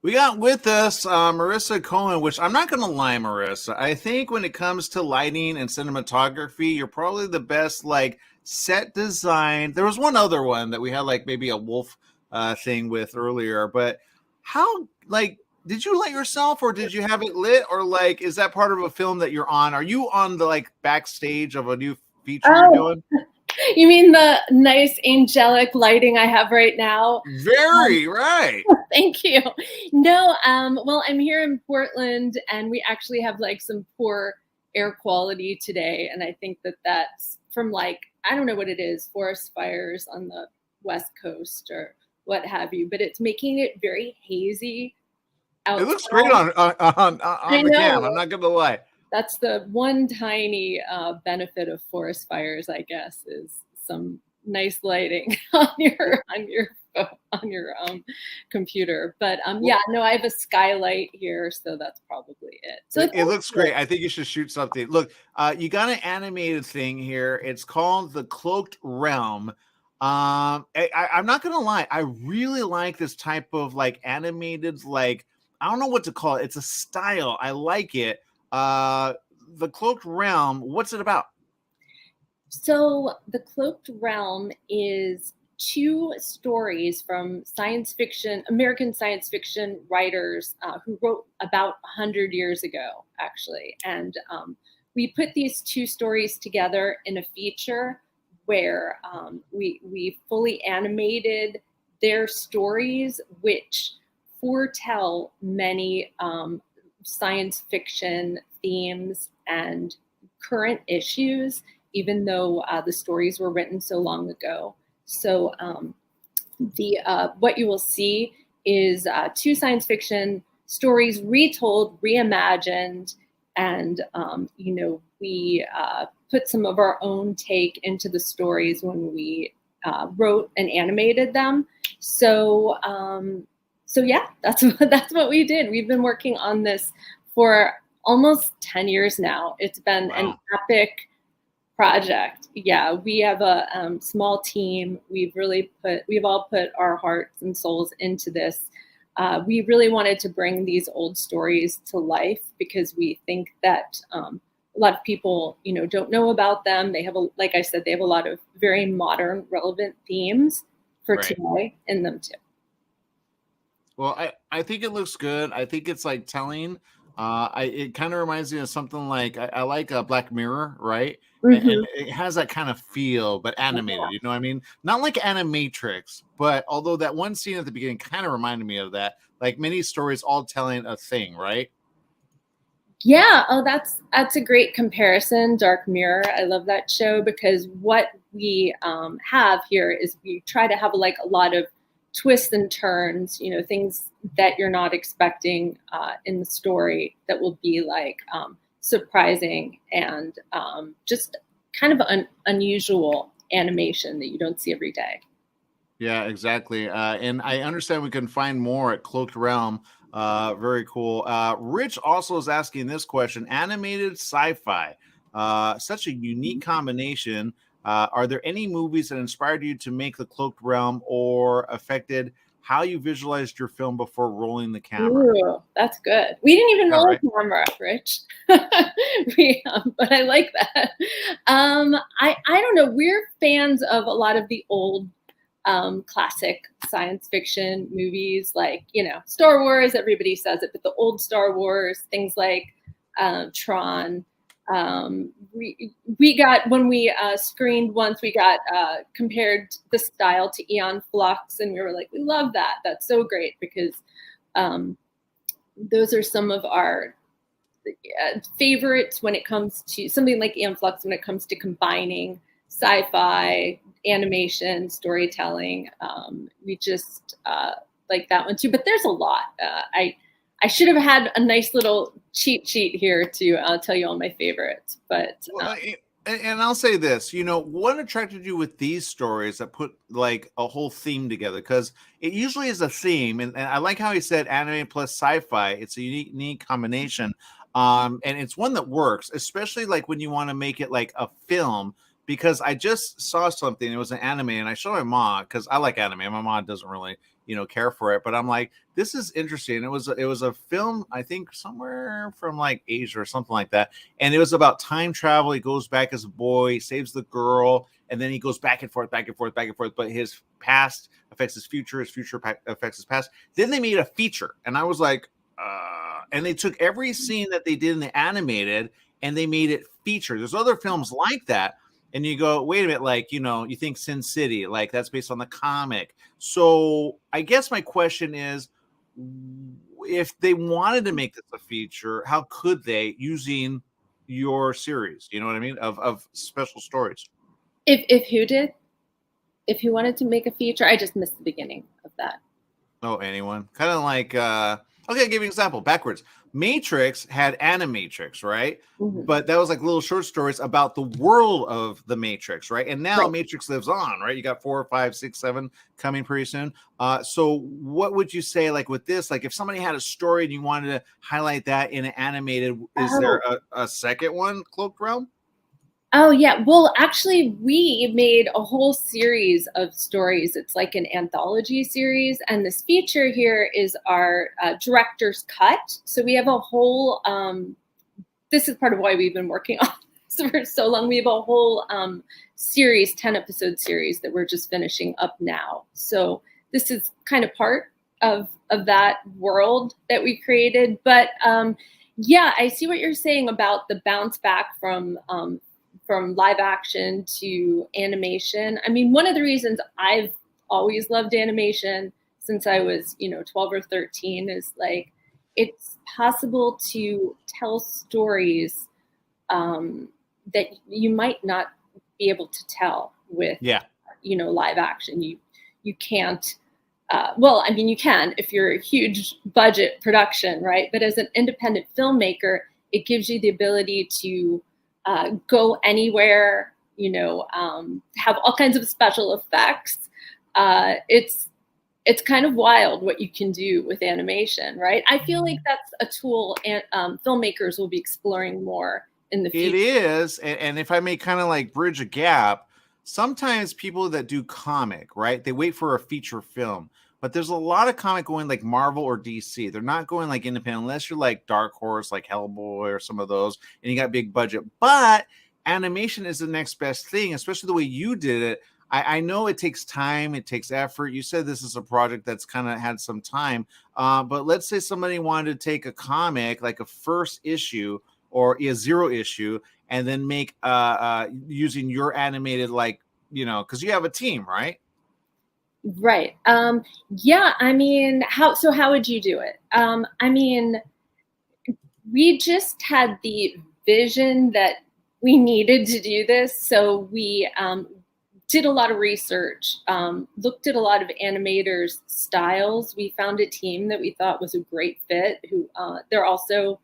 We got with us Marissa Cohen, which I'm not going to lie, Marissa. I think when it comes to lighting and cinematography, you're probably the best, set design. There was one other one that we had, maybe a wolf thing with earlier. But how, did you light yourself, or did you have it lit? Or, is that part of a film that you're on? Are you on the, backstage of a new feature you're doing? You mean the nice angelic lighting I have right now? Very right. Thank you. No, well, I'm here in Portland, and we actually have some poor air quality today, and I think that's from I don't know what it is, forest fires on the West Coast or what have you, but it's making it very hazy outside. It looks great on the cam. I'm not gonna lie. That's the one tiny benefit of forest fires, I guess, is some nice lighting on your computer. But no, I have a skylight here, so that's probably it. So it looks great. I think you should shoot something. Look, you got an animated thing here. It's called the Cloaked Realm. I'm not gonna lie, I really like this type of animated, I don't know what to call it. It's a style. I like it. The Cloaked Realm, what's it about? So the Cloaked Realm is 2 stories from American science fiction writers who wrote about 100 years ago, actually. And we put these 2 stories together in a feature where we fully animated their stories, which foretell many science fiction themes and current issues, even though the stories were written so long ago. So what you will see is 2 science fiction stories retold, reimagined, and we put some of our own take into the stories when we wrote and animated them. So yeah, that's what we did. We've been working on this for almost 10 years now. It's been an epic project. Yeah, we have a small team. We've all put our hearts and souls into this. We really wanted to bring these old stories to life because we think that a lot of people, don't know about them. They have, like I said, they have a lot of very modern, relevant themes for today in them too. Well, I think it looks good. I think it's telling It kind of reminds me of something like I like Black Mirror, right? And Mhm. it has that kind of feel, but animated. You know what I mean? Not like Animatrix, but although that one scene at the beginning kind of reminded me of that. Like many stories, all telling a thing, right? Yeah, oh, that's a great comparison, Dark Mirror. I love that show because what we have here is we try to have like a lot of twists and turns, you know, things that you're not expecting in the story that will be like surprising and just kind of unusual animation that you don't see every day. Yeah, exactly. And I understand we can find more at Cloaked Realm. Very cool. Rich also is asking this question: animated sci-fi, such a unique combination. Are there any movies that inspired you to make the Cloaked Realm or affected how you visualized your film before rolling the camera? Ooh, that's good. We didn't even All roll right. a camera, Rich. But I like that. I don't know. We're fans of a lot of the old classic science fiction movies, like Star Wars. Everybody says it, but the old Star Wars, things like Tron. We got when we screened once, we got compared the style to Eon Flux, and we were like, we love that. That's so great because those are some of our favorites when it comes to something like Eon Flux, when it comes to combining sci-fi, animation, storytelling. We just like that one too. But there's a lot. I should have had a nice little cheat sheet here to tell you all my favorites. But and I'll say this, what attracted you with these stories that put like a whole theme together? Because it usually is a theme, and I like how he said anime plus sci-fi. It's a unique combination, and it's one that works, especially like when you want to make it like a film. Because I just saw something, it was an anime, and I showed my mom because I like anime. My mom doesn't really, care for it, but I'm like, this is interesting. It was a film, I think somewhere from like Asia or something like that, and it was about time travel. He goes back as a boy, saves the girl, and then he goes back and forth, back and forth, back and forth. But his past affects his future affects his past. Then they made a feature, and I was like, and they took every scene that they did in the animated and they made it feature. There's other films like that. And you go, wait a minute, like, you think Sin City, like that's based on the comic. So I guess my question is, if they wanted to make this a feature, how could they, using your series, you know what I mean, of special stories? if who did? If who wanted to make a feature? I just missed the beginning of that. Oh, anyone? Kind of like, okay, I'll give you an example, backwards. Matrix had Animatrix, right? Mhm. But that was like little short stories about the world of the Matrix, right? And now Right. Matrix lives on, right? You got 4, 5, 6, 7 coming pretty soon. So what would you say, like with this, like if somebody had a story and you wanted to highlight that in an animated, is there a second one, Cloaked Realm? Oh, yeah. Well, actually, we made a whole series of stories. It's like an anthology series. And this feature here is our director's cut. So we have a whole, this is part of why we've been working on this for so long. We have a whole series, 10-episode series that we're just finishing up now. So this is kind of part of that world that we created. But yeah, I see what you're saying about the bounce back from live action to animation. I mean, one of the reasons I've always loved animation since I was, 12 or 13 is like, it's possible to tell stories that you might not be able to tell with, live action. You can't, well, I mean, you can if you're a huge budget production, right? But as an independent filmmaker, it gives you the ability to go anywhere, have all kinds of special effects. It's kind of wild what you can do with animation, right? I feel like that's a tool and filmmakers will be exploring more in the future. It is, and if I may kind of like bridge a gap, sometimes people that do comic, right, they wait for a feature film. But there's a lot of comic going like Marvel or DC. They're not going like independent unless you're like Dark Horse, like Hellboy or some of those, and you got big budget. But animation is the next best thing, especially the way you did it. I know it takes time, it takes effort. You said this is a project that's kind of had some time, but let's say somebody wanted to take a comic, like a first issue or a 0 issue, and then make using your animated, like, because you have a team, right? Right. Yeah, I mean, how would you do it? I mean, we just had the vision that we needed to do this. So we did a lot of research, looked at a lot of animators' styles. We found a team that we thought was a great fit, who they're also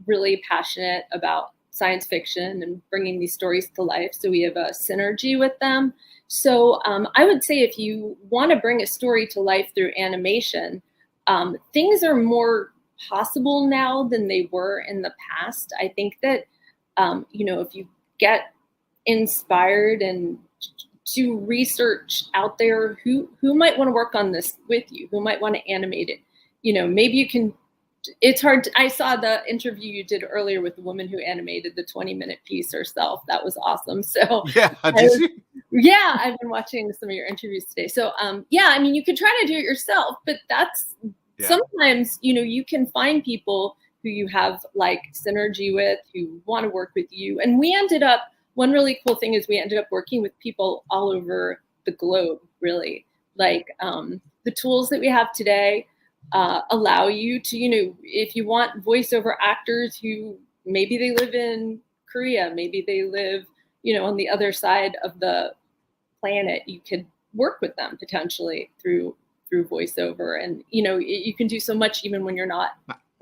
really passionate about science fiction and bringing these stories to life. So we have a synergy with them. So I would say if you want to bring a story to life through animation, things are more possible now than they were in the past. I think that, if you get inspired and do research out there, who might want to work on this with you, who might want to animate it, maybe you can. It's hard. I saw the interview you did earlier with the woman who animated the 20-minute piece herself. That was awesome. So yeah, yeah, I've been watching some of your interviews today. So yeah, I mean, you could try to do it yourself, but that's sometimes, you can find people who you have like synergy with, who want to work with you. And we ended up, one really cool thing is we ended up working with people all over the globe, really. Like the tools that we have today allow you to, if you want voiceover actors who maybe they live in Korea, maybe they live, on the other side of the planet, you could work with them potentially through voiceover. And, you can do so much even when you're not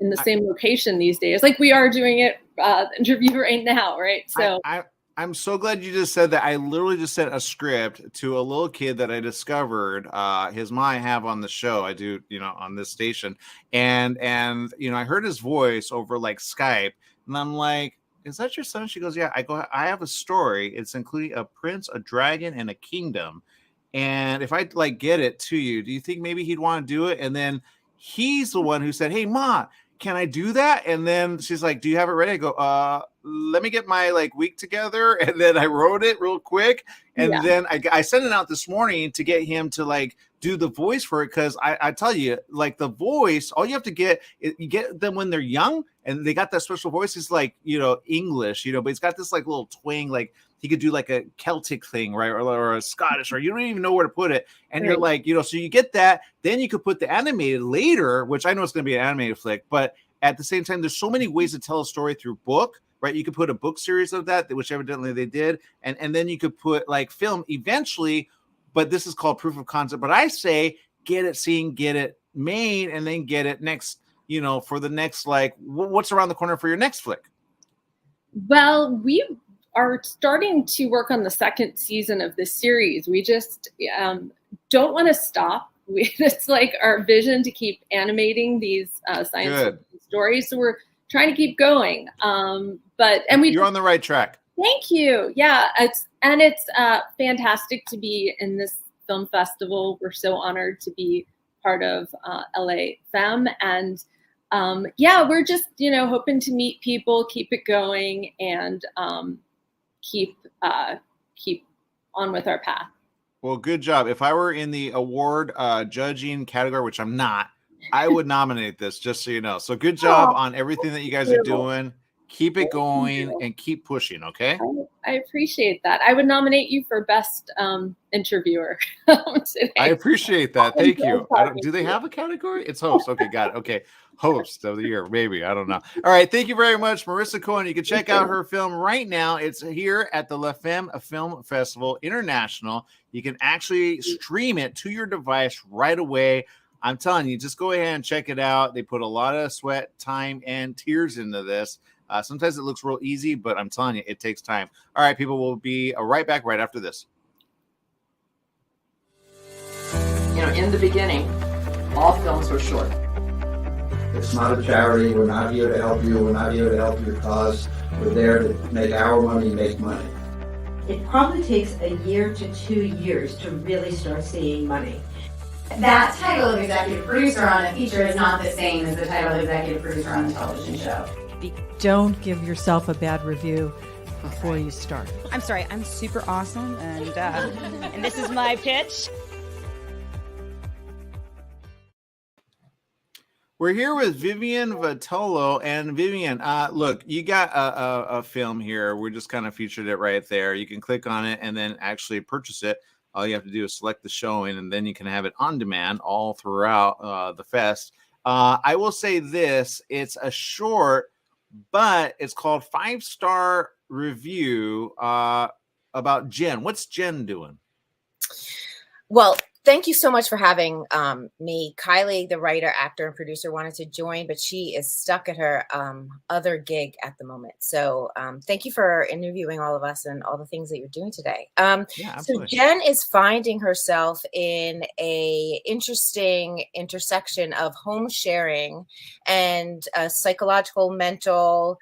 in the same location these days, like we are doing it, interview right now, right? So I'm so glad you just said that. I literally just sent a script to a little kid that I discovered his mom I have on the show. I do, on this station. And I heard his voice over like Skype, and I'm like, is that your son? She goes, yeah. I go, I have a story. It's including a prince, a dragon, and a kingdom. And if I like get it to you, do you think maybe he'd want to do it? And then he's the one who said, hey, Ma, can I do that? And then she's like, do you have it ready? I go, let me get my week together. And then I wrote it real quick. And then I sent it out this morning to get him to do the voice for it. Cause I tell you, the voice, all you have to get, you get them when they're young and they got that special voice. It's English, but it's got this little twang, he could do a Celtic thing, right? Or a Scottish, or you don't even know where to put it. And you're so you get that, then you could put the animated later, which I know it's going to be an animated flick, but at the same time, there's so many ways to tell a story through book, right? You could put a book series of that, which evidently they did. And then you could put film eventually, but this is called proof of concept. But I say, get it seen, get it made, and then get it next, for the next, what's around the corner for your next flick? Well, we are starting to work on the second season of this series. We just don't want to stop. It's our vision to keep animating these science fiction stories. So we're trying to keep going. You're on the right track. Thank you. Yeah, it's fantastic to be in this film festival. We're so honored to be part of LA Femme, and we're just hoping to meet people, keep it going, and keep on with our path. Well, good job. If I were in the award judging category, which I'm not, I would nominate this, just so you know. So good job on everything that you guys are doing. Keep it going and keep pushing, okay? I appreciate that. I would nominate you for best interviewer. I appreciate that. Thank you. Do they have a category? It's host. Okay, got it. Okay. Host of the year, maybe. I don't know. All right. Thank you very much, Marissa Cohen. You can check out her film right now. It's here at the La Femme Film Festival International. You can actually stream it to your device right away. I'm telling you, just go ahead and check it out. They put a lot of sweat, time, and tears into this. Sometimes it looks real easy, but I'm telling you, it takes time. All right, people, we'll be right back right after this. In the beginning, all films were short. It's not a charity. We're not here to help you. We're not here to help your cause. We're there to make our money make money. It probably takes a year to 2 years to really start seeing money. That title of executive producer on a feature is not the same as the title of executive producer on a television show. Don't give yourself a bad review before you start. I'm sorry, I'm super awesome, and this is my pitch. We're here with Vivian Vitolo, and Vivian, look, you got a film here. We're just kind of featured it right there. You can click on it and then actually purchase it. All you have to do is select the showing, and then you can have it on demand all throughout the fest. I will say this: it's a short, but it's called 5-Star Review about Jen. What's Jen doing? Well, thank you so much for having me. Kylie, the writer, actor, and producer, wanted to join, but she is stuck at her other gig at the moment. So thank you for interviewing all of us and all the things that you're doing today. So Jen is finding herself in a interesting intersection of home sharing and psychological, mental,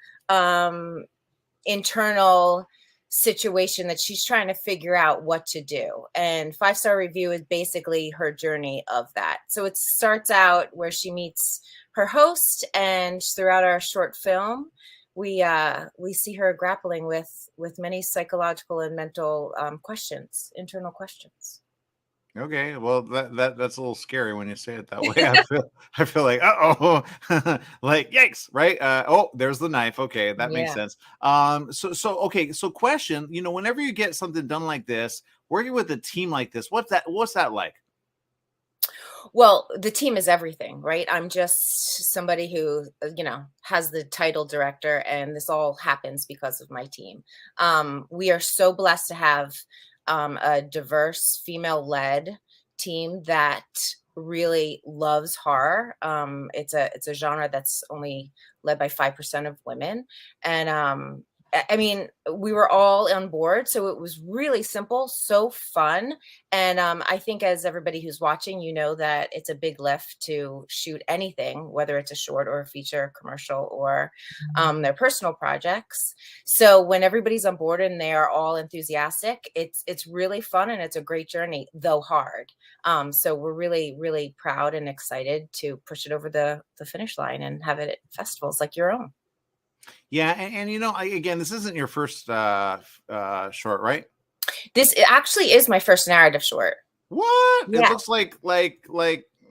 internal situation that she's trying to figure out what to do. And 5-Star Review is basically her journey of that. So it starts out where she meets her host, and throughout our short film, we see her grappling with many psychological and mental questions, internal questions. Okay, well that's a little scary when you say it that way. I feel like like yikes, right? Oh, there's the knife. Okay, that makes sense. So question, whenever you get something done like this, working with a team like this, what's that like? Well, the team is everything, right? I'm just somebody who, has the title director, and this all happens because of my team. We are so blessed to have a diverse female-led team that really loves horror. It's a genre that's only led by 5% of women, and I mean, we were all on board, so it was really simple, so fun. And I think as everybody who's watching, that it's a big lift to shoot anything, whether it's a short or a feature, commercial, or their personal projects. So when everybody's on board and they are all enthusiastic, it's really fun, and it's a great journey, though hard. So we're really, really proud and excited to push it over the finish line and have it at festivals like your own. Yeah, and again, this isn't your first short, right? This actually is my first narrative short. What? Yeah. It looks like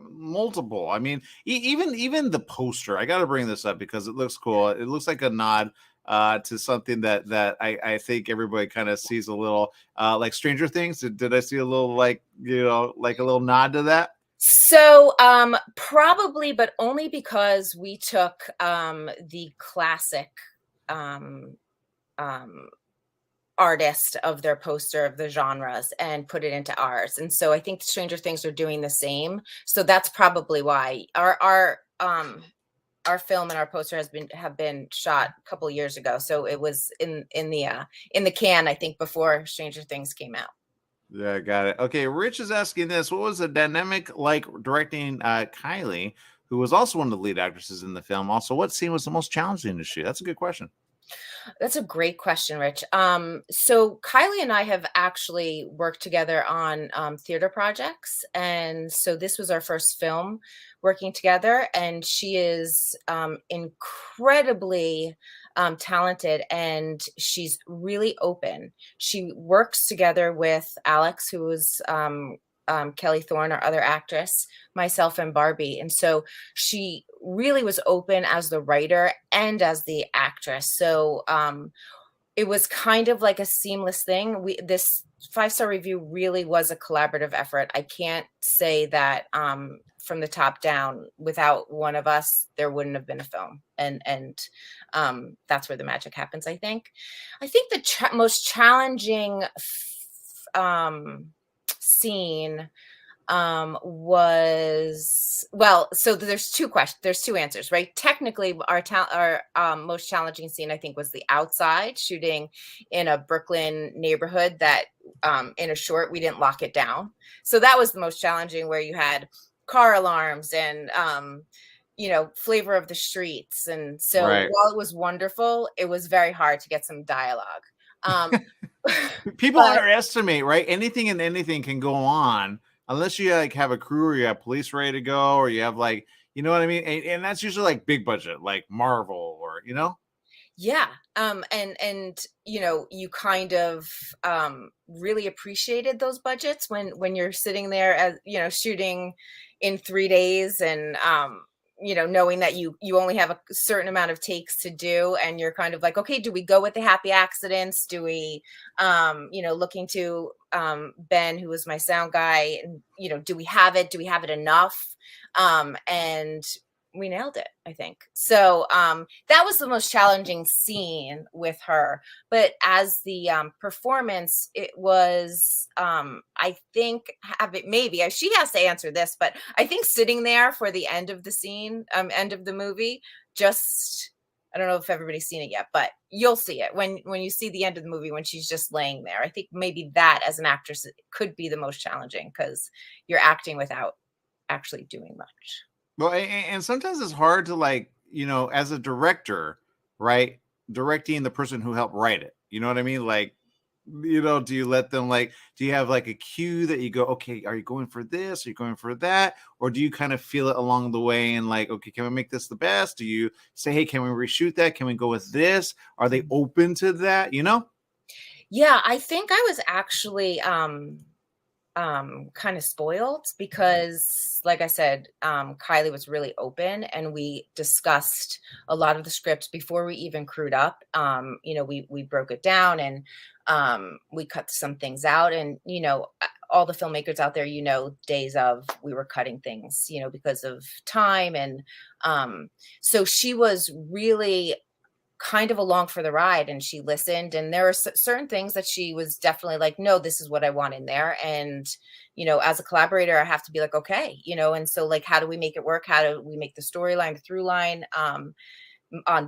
multiple. I mean, even the poster. I got to bring this up because it looks cool. It looks like a nod to something that I think everybody kind of sees a little like Stranger Things. Did I see a little like a little nod to that? So probably, but only because we took the classic artist of their poster of the genres and put it into ours. And so I think Stranger Things are doing the same. So that's probably why our film and our poster have been shot a couple of years ago. So it was in the can, I think, before Stranger Things came out. Yeah, got it. Okay, Rich is asking this. What was the dynamic like directing Kylie, who was also one of the lead actresses in the film? Also, what scene was the most challenging to shoot? That's a good question. That's a great question, Rich. So Kylie and I have actually worked together on theater projects. And so this was our first film working together. And she is incredibly talented, and she's really open. She works together with Alex, who was Kelly Thorne, our other actress, myself, and Barbie. And so she really was open as the writer and as the actress. So it was kind of like a seamless thing. This 5-Star Review really was a collaborative effort. I can't say that from the top down, without one of us, there wouldn't have been a film. And that's where the magic happens, I think. I think the most challenging scene was, well, so there's two answers, right? Technically, our most challenging scene, I think, was the outside, shooting in a Brooklyn neighborhood that in a short, we didn't lock it down. So that was the most challenging, where you had car alarms and flavor of the streets. And so while it was wonderful, it was very hard to get some dialogue. People underestimate, right? Anything and anything can go on unless you have a crew, or you have police ready to go, or you have you know what I mean? And that's usually like big budget, like Marvel, or Yeah. And you know, you kind of really appreciated those budgets when you're sitting there as, you know, shooting in 3 days and you know, knowing that you only have a certain amount of takes to do, and you're kind of like, okay, do we go with the happy accidents? Do we you know, looking to Ben, who was my sound guy, and you know, do we have it? Do we have it enough? And we nailed it, I think. So that was the most challenging scene with her. But as the performance, it was, I think, maybe she has to answer this, but I think sitting there for the end of the scene, end of the movie, just, I don't know if everybody's seen it yet, but you'll see it when you see the end of the movie, when she's just laying there. I think maybe that, as an actress, could be the most challenging, because you're acting without actually doing much. Well, and sometimes it's hard to, like, you know, as a director, right? Directing the person who helped write it. You know what I mean? Like, you know, do you let them, like, do you have like a cue that you go, okay, are you going for this? Are you going for that? Or do you kind of feel it along the way and like, okay, can we make this the best? Do you say, hey, can we reshoot that? Can we go with this? Are they open to that? You know? Yeah, I think I was actually kind of spoiled, because like I said, Kylie was really open, and we discussed a lot of the scripts before we even crewed up. You know, we broke it down, and we cut some things out, and you know, all the filmmakers out there, you know, days of, we were cutting things, you know, because of time. And so she was really kind of along for the ride, and she listened, and there are certain things that she was definitely like, no, this is what I want in there. And you know, as a collaborator, I have to be like, okay, you know, and so like, how do we make it work? How do we make the storyline, the through line, on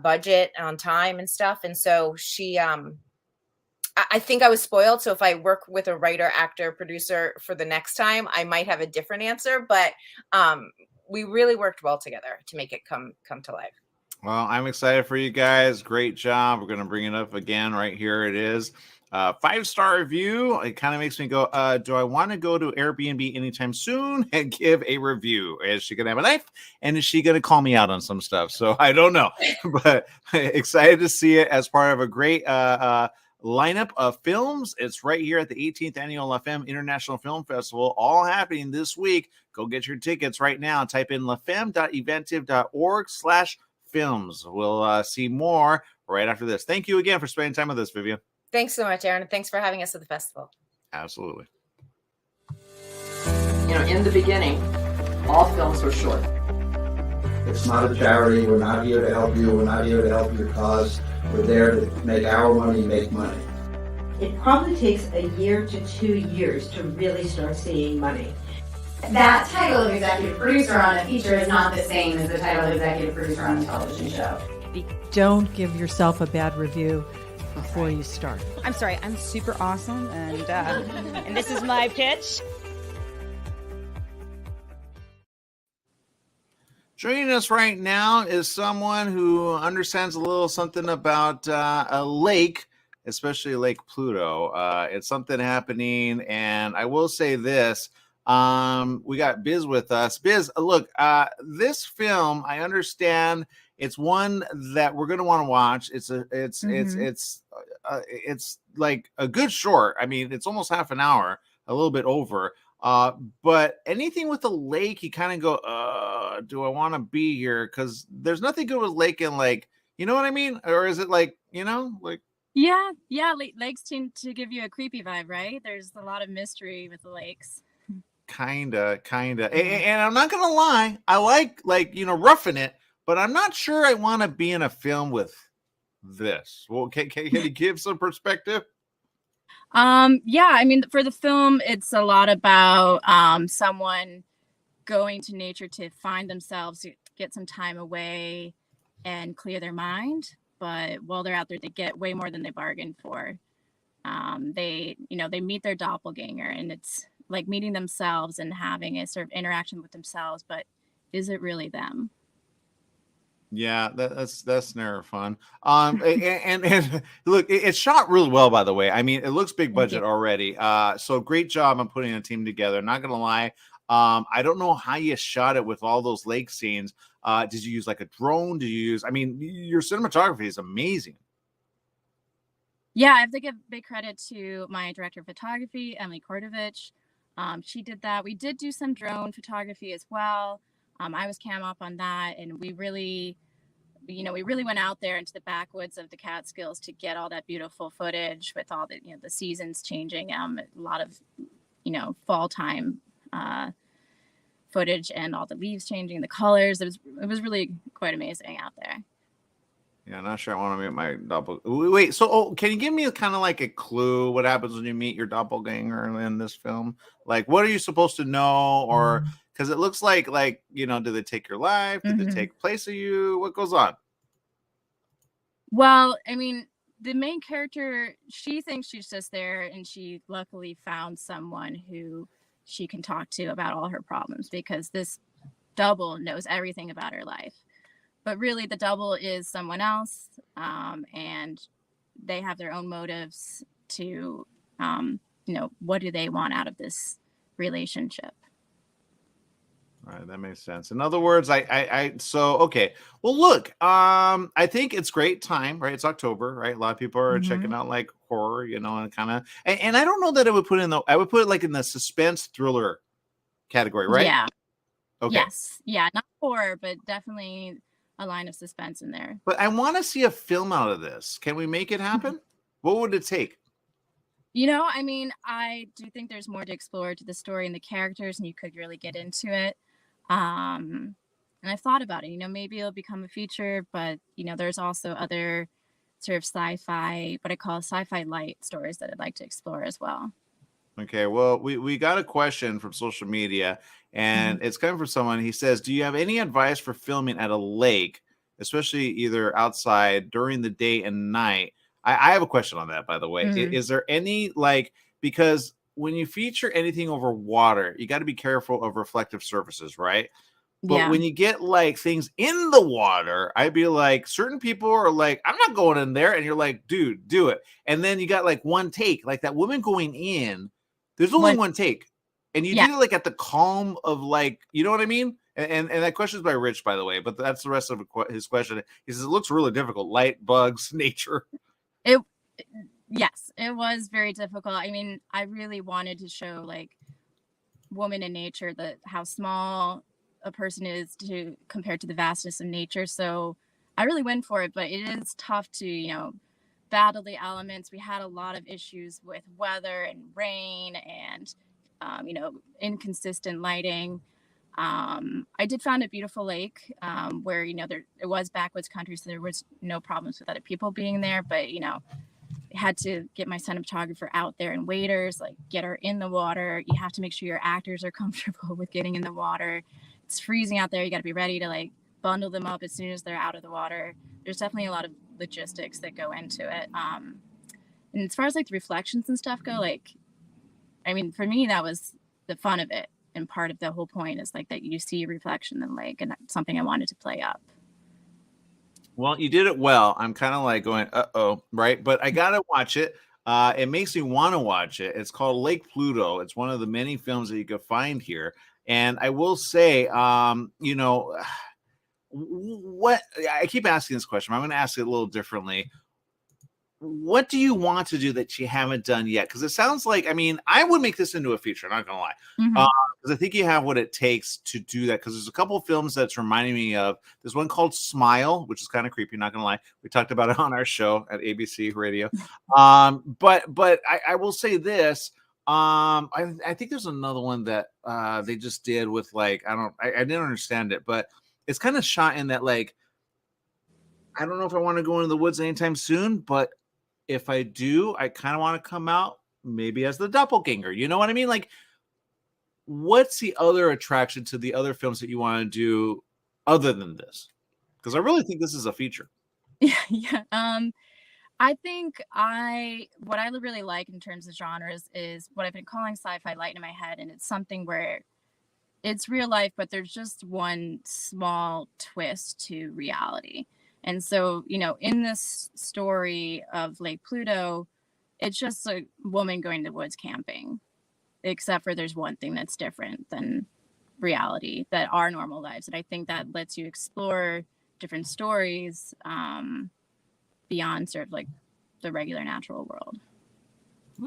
budget, on time and stuff? And so she I think I was spoiled. So if I work with a writer, actor, producer for the next time, I might have a different answer, but we really worked well together to make it come to life. Well, I'm excited for you guys. Great job. We're going to bring it up again. Right here it is. 5-star review. It kind of makes me go, do I want to go to Airbnb anytime soon and give a review? Is she going to have a knife? And is she going to call me out on some stuff? So I don't know. But excited to see it as part of a great lineup of films. It's right here at the 18th Annual La Femme International Film Festival, all happening this week. Go get your tickets right now. Type in lafemme.eventive.org/films. We'll see more right after this. Thank you again for spending time with us, Vivian. Thanks so much, Aaron, and thanks for having us at the festival. Absolutely. You know, in the beginning, all films were short. It's not a charity. We're not here to help you. We're not here to help your cause. We're there to make our money make money. It probably takes a year to 2 years to really start seeing money. That title of executive producer on a feature is not the same as the title of executive producer on a television show. Don't give yourself a bad review before you start. I'm sorry, I'm super awesome, and this is my pitch. Joining us right now is someone who understands a little something about a lake, especially Lake Pluto. It's something happening, and I will say this. We got Biz with us. Biz, look, this film, I understand it's one that we're going to want to watch. It's like a good short. I mean, it's almost half an hour, a little bit over. But anything with the lake, you kind of go, do I want to be here? Because there's nothing good with lake and like, you know what I mean? Or is it like, you know, like? Yeah. Lakes tend to give you a creepy vibe, right? There's a lot of mystery with the lakes. Kinda. And I'm not gonna lie, I like, you know, roughing it, but I'm not sure I want to be in a film with this. Well, can you give some perspective? Yeah, I mean, for the film, it's a lot about someone going to nature to find themselves, to get some time away and clear their mind. But while they're out there, they get way more than they bargained for. They meet their doppelganger, and it's like meeting themselves and having a sort of interaction with themselves, but is it really them? Yeah, that's never fun. And look, it's shot really well, by the way. I mean, it looks big Thank you. budget already. So great job on putting a team together. Not gonna lie, I don't know how you shot it with all those lake scenes. Did you use like a drone? Did you use? I mean, your cinematography is amazing. Yeah, I have to give big credit to my director of photography, Emily Kordovich. She did that. We did do some drone photography as well. I was cam op on that, and we really went out there into the backwoods of the Catskills to get all that beautiful footage with all the, the seasons changing. A lot of, fall time footage and all the leaves changing, the colors. It was really quite amazing out there. Yeah, not sure I want to meet my doppelganger. Wait, so can you give me kind of like a clue what happens when you meet your doppelganger in this film? Like, what are you supposed to know? Or because it looks like do they take your life? Did they take place of you? What goes on? Well, I mean, the main character, she thinks she's just there, and she luckily found someone who she can talk to about all her problems, because this double knows everything about her life. But really, the double is someone else, and they have their own motives to, what do they want out of this relationship? All right, that makes sense. In other words, okay. Well, look, I think it's great time, right? It's October, right? A lot of people are checking out like horror, and kind of, and I don't know that I would put it like in the suspense thriller category, right? Yeah. Okay. Yes. Yeah. Not horror, but definitely a line of suspense in there. But I want to see a film out of this. Can we make it happen? What would it take? I mean, I do think there's more to explore to the story and the characters, and you could really get into it. And I've thought about it, maybe it'll become a feature, but, there's also other sort of sci-fi, what I call sci-fi light stories that I'd like to explore as well. Okay, well, we got a question from social media, and it's coming from someone. He says, do you have any advice for filming at a lake, especially either outside during the day and night? I have a question on that, by the way. Is there any, because when you feature anything over water, you got to be careful of reflective surfaces, right? But when you get things in the water, I'd be like, certain people are like, I'm not going in there. And you're like, dude, do it. And then you got one take, like that woman going in. There's only one take. And you did it at the calm of you know what I mean? And that question is by Rich, by the way, but that's the rest of his question. He says, it looks really difficult. Light, bugs, nature. Yes, it was very difficult. I mean, I really wanted to show woman in nature, how small a person is compared to the vastness of nature. So I really went for it, but it is tough to, battle the elements. We had a lot of issues with weather and rain and, inconsistent lighting. I did find a beautiful lake where, it was backwoods country, so there was no problems with other people being there, but, had to get my cinematographer out there and waiters, get her in the water. You have to make sure your actors are comfortable with getting in the water. It's freezing out there. You got to be ready to bundle them up as soon as they're out of the water. There's definitely a lot of logistics that go into it. And as far as the reflections and stuff go, I mean, for me, that was the fun of it. And part of the whole point is that you see a reflection in the lake, and that's something I wanted to play up. Well, you did it well. I'm kind of going, uh-oh, right? But I got to watch it. It makes me want to watch it. It's called Lake Pluto. It's one of the many films that you can find here. And I will say, what I keep asking this question. I'm going to ask it a little differently. What do you want to do that you haven't done yet? Because it sounds like, I mean, I would make this into a feature, not gonna lie. Because I think you have what it takes to do that. Because there's a couple of films that's reminding me of, there's one called Smile, which is kind of creepy, not gonna lie. We talked about it on our show at ABC Radio. But I will say this. I think there's another one that they just did with I didn't understand it, but it's kind of shot in that I don't know if I want to go into the woods anytime soon, but if I do, I kind of want to come out maybe as the doppelganger. You know what I mean? What's the other attraction to the other films that you want to do other than this? Because I really think this is a feature. Yeah. I think what I really like in terms of genres is what I've been calling sci-fi light in my head. And it's something where it's real life, but there's just one small twist to reality. And so, you know, in this story of Lake Pluto, it's just a woman going to the woods camping, except for there's one thing that's different than reality, that are normal lives. And I think that lets you explore different stories beyond sort of like the regular natural world.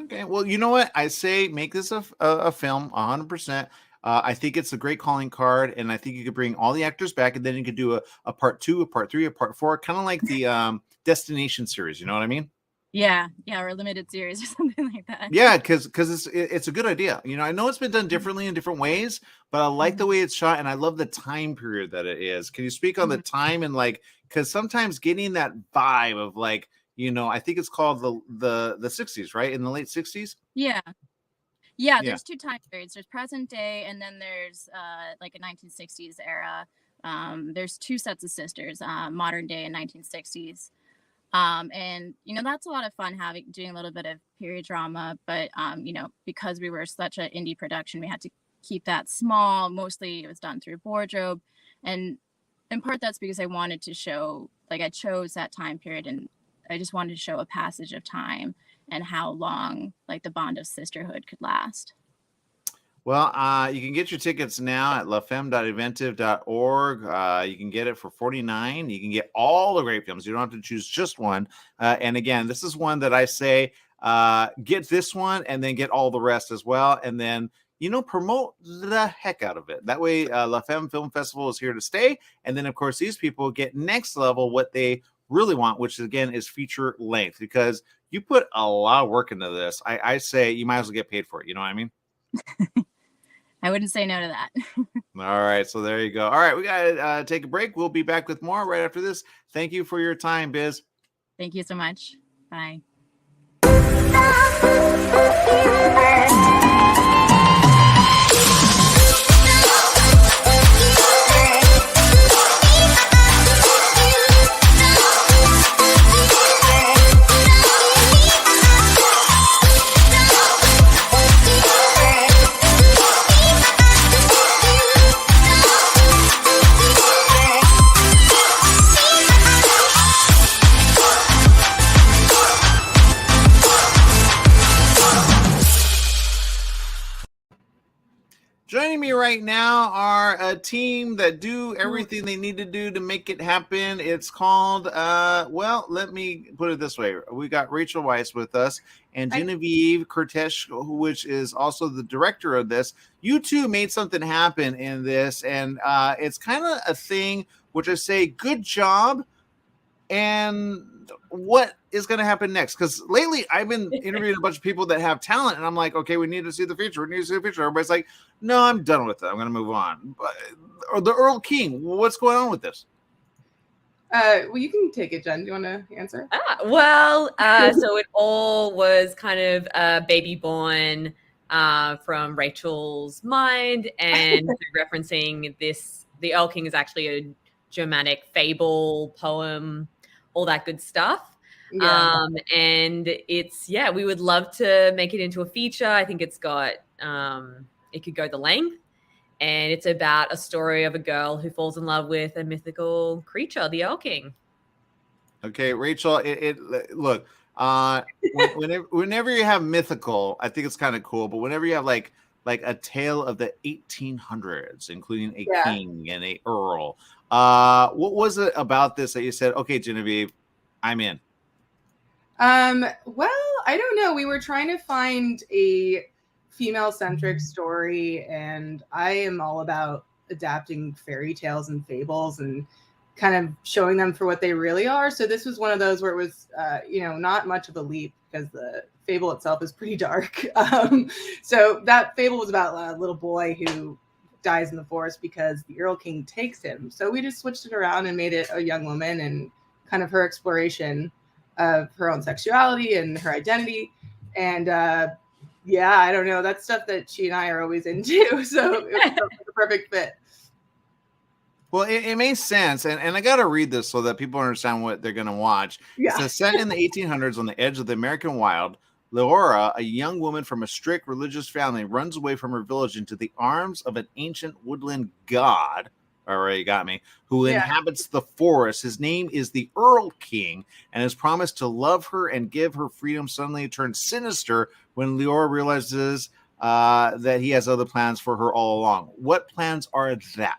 Okay, well, you know what? I say make this a film 100%. I think it's a great calling card, and I think you could bring all the actors back, and then you could do a part 2, a part 3, a part 4, kind of like the Destination series. You know what I mean? Yeah, or a limited series or something like that. Yeah, because it's a good idea. You know, I know it's been done differently in different ways, but I like the way it's shot, and I love the time period that it is. Can you speak on the time and like, because sometimes getting that vibe of like, you know, I think it's called the 60s, right? In the late 60s? Yeah, there's two time periods. There's present day, and then there's like a 1960s era. There's two sets of sisters, modern day and 1960s. And you know, that's a lot of fun doing a little bit of period drama, but you know, because we were such an indie production, we had to keep that small. Mostly it was done through wardrobe, and in part that's because I wanted to show, like, I chose that time period, and I just wanted to show a passage of time and how long like the bond of sisterhood could last. Well, you can get your tickets now at lafemme.inventive.org. You can get it for $49. You can get all the great films. You don't have to choose just one. And again, this is one that I say, get this one and then get all the rest as well. And then, you know, promote the heck out of it. That way, La Femme Film Festival is here to stay. And then, of course, these people get next level what they really want, which again is feature length, because you put a lot of work into this. I say you might as well get paid for it. You know what I mean? I wouldn't say no to that. All right, so there you go. All right, we gotta take a break. We'll be back with more right after this. Thank you for your time, Biz. Thank you so much. Bye. Joining me right now are a team that do everything they need to do to make it happen. It's called, well, let me put it this way. We got Rachel Weisz with us and Genevieve Cortesh, which is also the director of this. You two made something happen in this, and it's kind of a thing which I say, good job. And what is going to happen next? Because lately I've been interviewing a bunch of people that have talent, and I'm like, okay, we need to see the future. We need to see the future. Everybody's like, no, I'm done with it. I'm going to move on. Or the Earl King, what's going on with this? Well, you can take it, Jen. Do you want to answer? So it all was kind of baby born from Rachel's mind, and referencing this. The Earl King is actually a Germanic fable, poem, all that good stuff. Yeah. And it's, we would love to make it into a feature. I think it's got, it could go the length, and it's about a story of a girl who falls in love with a mythical creature, the Earl King. Okay, Rachel, look, whenever you have mythical, I think it's kind of cool, but whenever you have like a tale of the 1800s, including a king and a earl, what was it about this that you said, okay, Genevieve, I'm in? Well, I don't know. We were trying to find a female-centric story, and I am all about adapting fairy tales and fables and kind of showing them for what they really are. So this was one of those where it was, not much of a leap, because the fable itself is pretty dark. So that fable was about a little boy who dies in the forest because the Earl King takes him. So we just switched it around and made it a young woman and kind of her exploration of her own sexuality and her identity. And I don't know. That's stuff that she and I are always into. So it was the perfect fit. Well, it makes sense. And I got to read this so that people understand what they're going to watch. Yeah. It says, set in the 1800s on the edge of the American wild, Leora, a young woman from a strict religious family, runs away from her village into the arms of an ancient woodland god. Already got me. Who inhabits the forest. His name is the Earl King, and has promised to love her and give her freedom. Suddenly turns sinister when Leora realizes that he has other plans for her all along. What plans are that?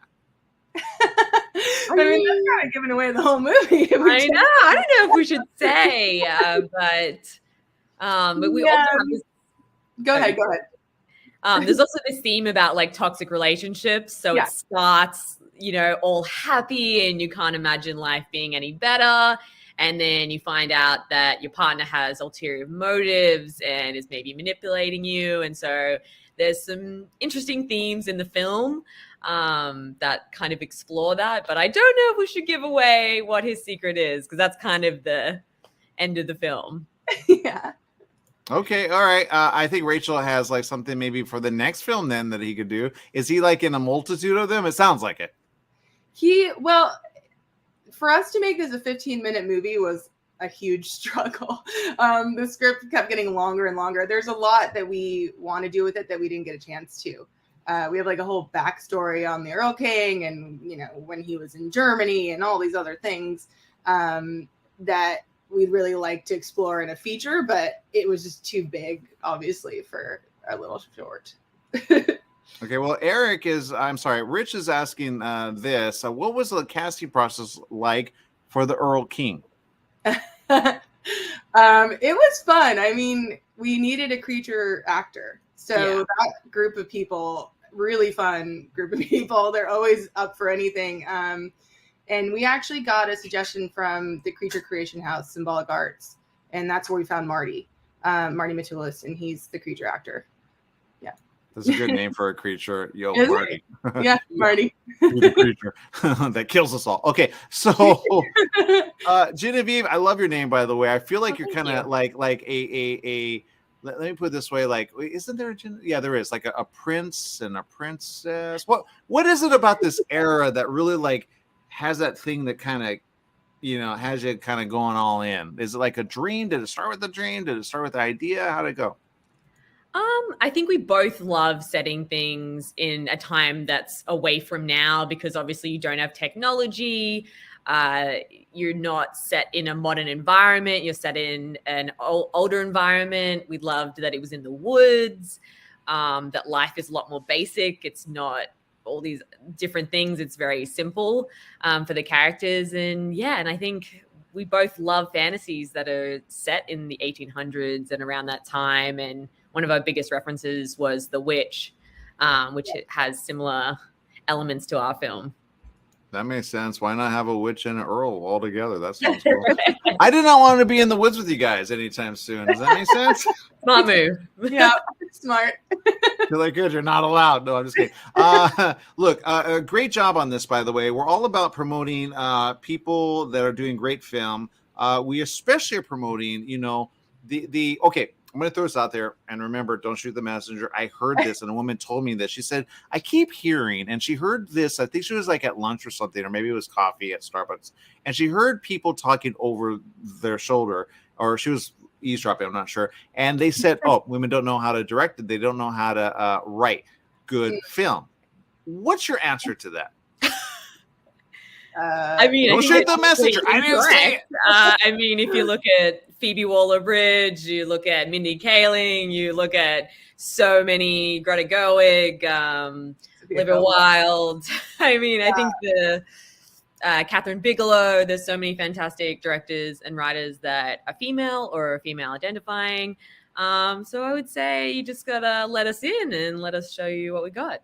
I mean, that's kind of giving away the whole movie. I know. I don't know if we should say, but we also have this. Go ahead. There's also this theme about like toxic relationships. So it starts, all happy, and you can't imagine life being any better. And then you find out that your partner has ulterior motives and is maybe manipulating you. And so there's some interesting themes in the film that kind of explore that. But I don't know if we should give away what his secret is, because that's kind of the end of the film. Okay, all right. I think Rachel has like something maybe for the next film then that he could do. Is he like in a multitude of them? It sounds like it. For us to make this a 15-minute movie was a huge struggle. The script kept getting longer and longer. There's a lot that we want to do with it that we didn't get a chance to. We have like a whole backstory on the Earl King and, when he was in Germany and all these other things that we'd really like to explore in a feature, but it was just too big, obviously, for a little short. Okay, well, Rich is asking this. What was the casting process like for the Earl King? It was fun. I mean, we needed a creature actor. So that group of people, really fun group of people. They're always up for anything. And we actually got a suggestion from the Creature Creation House, Symbolic Arts. And that's where we found Marty Matulis, and he's the creature actor. Yeah. That's a good name for a creature. Yo, Is Marty. Yeah, Marty. The creature that kills us all. Okay, so Genevieve, I love your name, by the way. I feel like you're kind of like a let me put it this way, like, isn't there there is like a prince and a princess. What is it about this era that really like has that thing that kind of has you kind of going all in? Is it like a dream? Did it start with a dream? Did it start with the idea? How'd it go? I think we both love setting things in a time that's away from now, because obviously you don't have technology. You're not set in a modern environment. You're set in an older environment. We loved that it was in the woods, that life is a lot more basic. It's not all these different things. It's very simple for the characters. And I think we both love fantasies that are set in the 1800s and around that time. And one of our biggest references was The Witch, which has similar elements to our film. That makes sense. Why not have a witch and an earl all together? That sounds cool. I did not want to be in the woods with you guys anytime soon. Does that make sense? Smart move. Yeah, smart. You're like, good, you're not allowed. No, I'm just kidding. Look, a great job on this, by the way. We're all about promoting people that are doing great film. We especially are promoting, okay, I'm going to throw this out there, and remember, don't shoot the messenger. I heard this, and a woman told me this. She said, I keep hearing, and she heard this, I think she was like at lunch or something, or maybe it was coffee at Starbucks, and she heard people talking over their shoulder, or she was eavesdropping, I'm not sure, and they said, women don't know how to direct it. They don't know how to write good film. What's your answer to that? I mean, don't shoot the messenger. I didn't say it. I mean, if you look at Phoebe Waller-Bridge, you look at Mindy Kaling, you look at so many, Greta Gerwig, Olivia Wilde. I mean, I think the Catherine Bigelow. There's so many fantastic directors and writers that are female or female identifying. So I would say you just gotta let us in and let us show you what we got.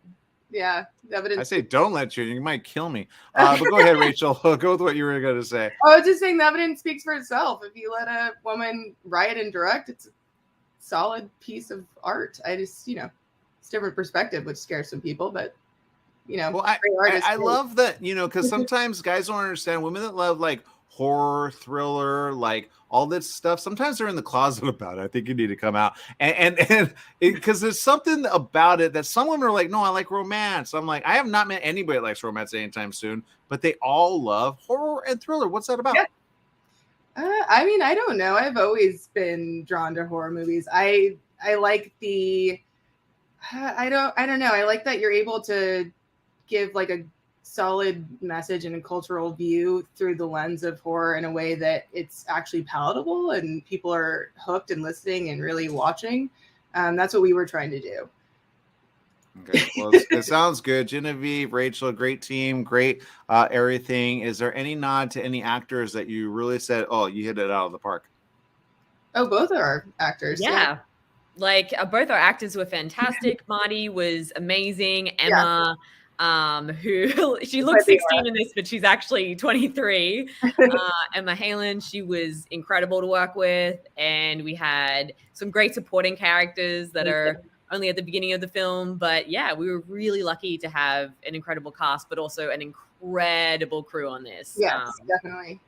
Yeah, evidence. I say don't let you. You might kill me. But go ahead, Rachel. Go with what you were going to say. I was just saying the evidence speaks for itself. If you let a woman write and direct, it's a solid piece of art. I just, it's a different perspective, which scares some people, but, Well, I love that, because sometimes guys don't understand women that love like horror, thriller, like all this stuff. Sometimes they're in the closet about it. I think you need to come out and because there's something about it that some women are like, no, I like romance. I'm like, I have not met anybody that likes romance anytime soon, but they all love horror and thriller. What's that about? I mean, I don't know. I've always been drawn to horror movies. I like the I don't know. I like that you're able to give like a solid message and a cultural view through the lens of horror in a way that it's actually palatable and people are hooked and listening and really watching. That's what we were trying to do. Okay, well, it sounds good. Genevieve, Rachel, great team, great everything. Is there any nod to any actors that you really said, oh, you hit it out of the park? Oh, both are our actors. Yeah. Like both our actors were fantastic. Marty was amazing. Emma, who she looks 16 in this, but she's actually 23. Emma Halen, she was incredible to work with. And we had some great supporting characters that are only at the beginning of the film. But yeah, we were really lucky to have an incredible cast, but also an incredible crew on this. Yes, definitely.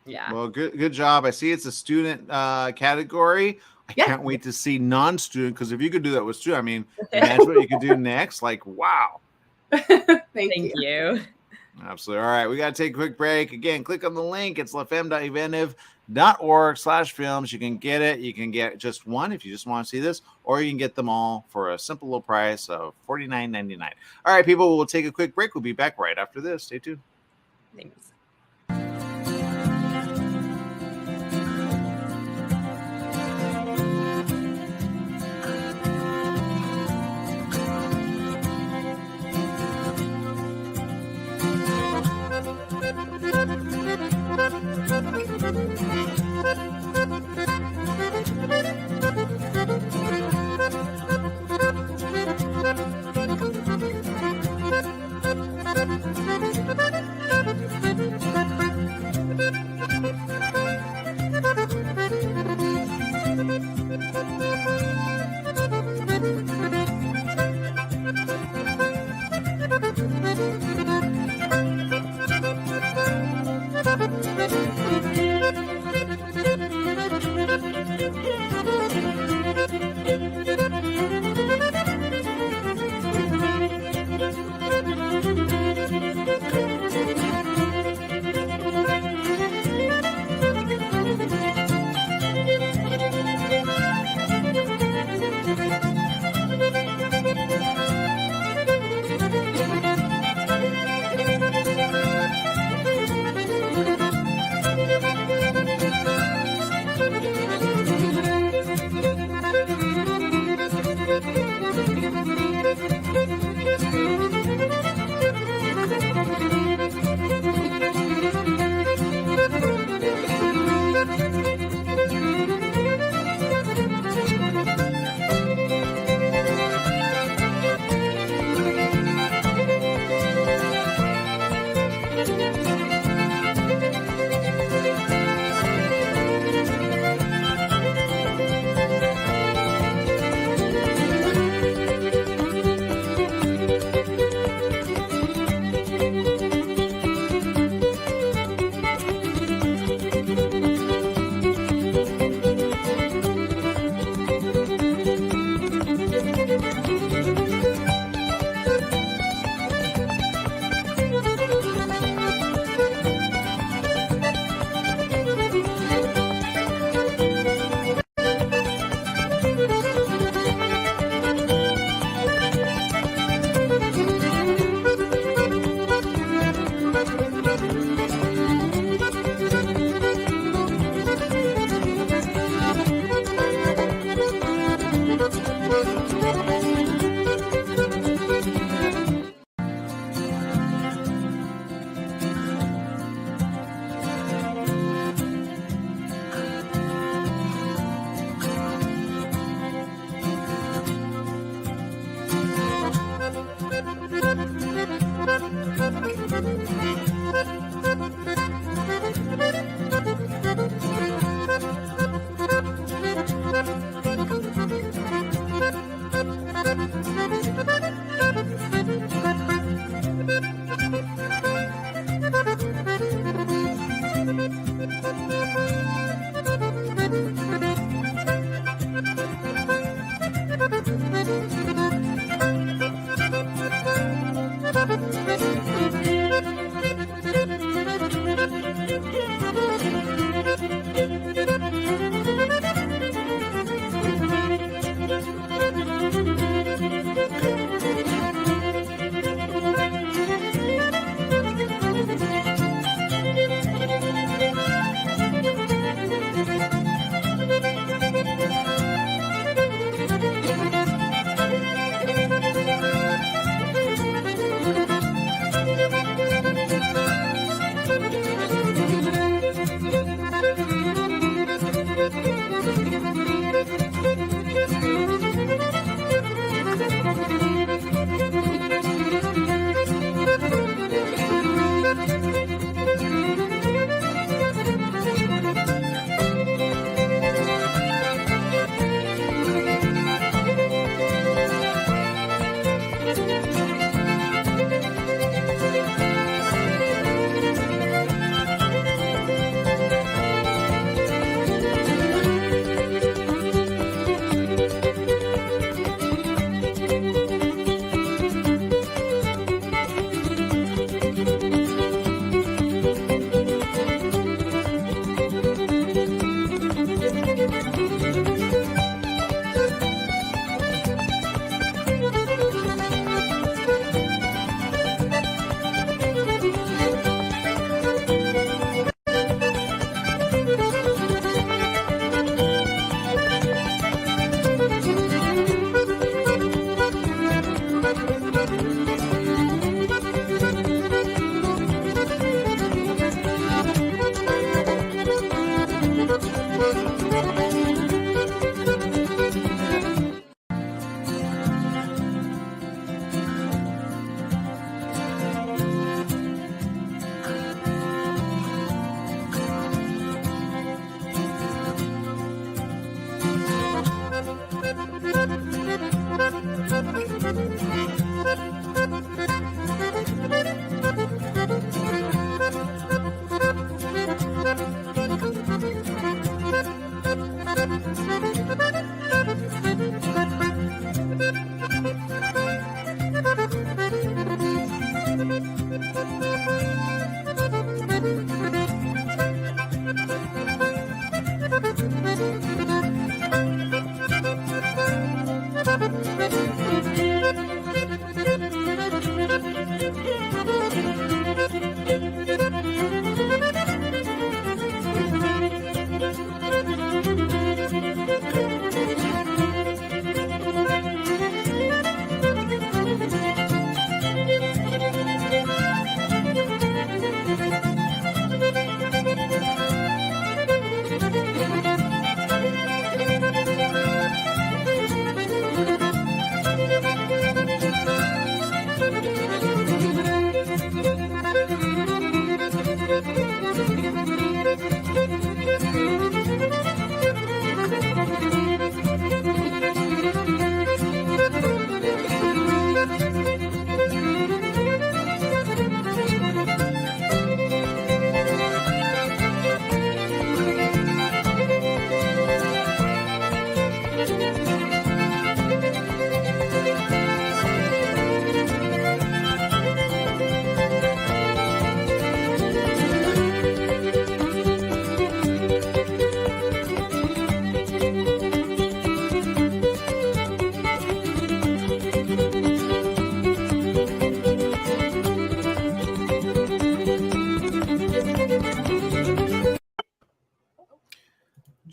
Yeah. Well, good job. I see it's a student category. I can't wait to see non-student, because if you could do that with student, I mean, imagine what you could do next. Like, wow. Thank you. Absolutely. All right, we got to take a quick break. Again, click on the link. It's lafemme.inventive.org/films. You can get it. You can get just one if you just want to see this, or you can get them all for a simple little price of $49.99. All right, people, we'll take a quick break. We'll be back right after this. Stay tuned. Thanks.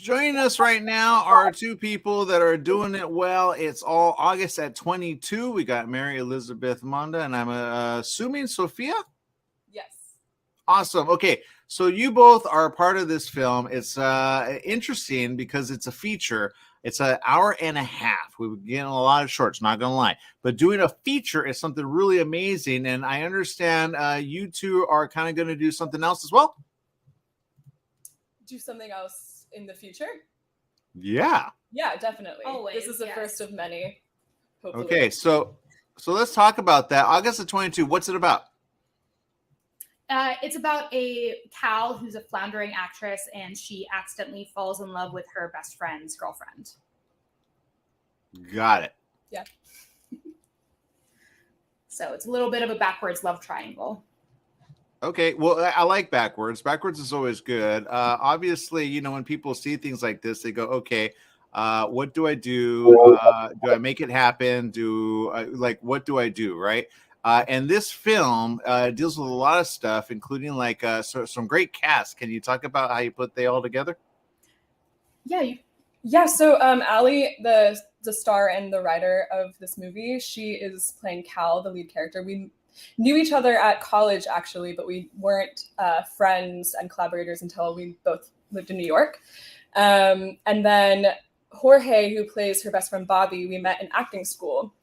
Joining us right now are two people that are doing it well. It's all August at 22. We got Mary Elizabeth Monda, and I'm assuming Sophia? Yes. Awesome. Okay, so you both are a part of this film. It's interesting because it's a feature. It's an hour and a half. We've been getting a lot of shorts, not going to lie. But doing a feature is something really amazing, and I understand you two are kind of going to do something else as well? Do something else in the future? Yeah. Yeah, definitely. Always, this is the first of many. Hopefully. Okay, so let's talk about that. August of 22, what's it about? It's about a Cal who's a floundering actress, and she accidentally falls in love with her best friend's girlfriend. Got it. Yeah. So it's a little bit of a backwards love triangle. Okay, well, I like backwards. Backwards is always good. Obviously, you know, when people see things like this, they go, okay, what do I do? Do I make it happen? What do I do, right? And this film deals with a lot of stuff, including like some great cast. Can you talk about how you put they all together? Yeah. So Allie, the star and the writer of this movie, she is playing Cal, the lead character. We knew each other at college, actually, but we weren't friends and collaborators until we both lived in New York. And then Jorge, who plays her best friend Bobby, we met in acting school.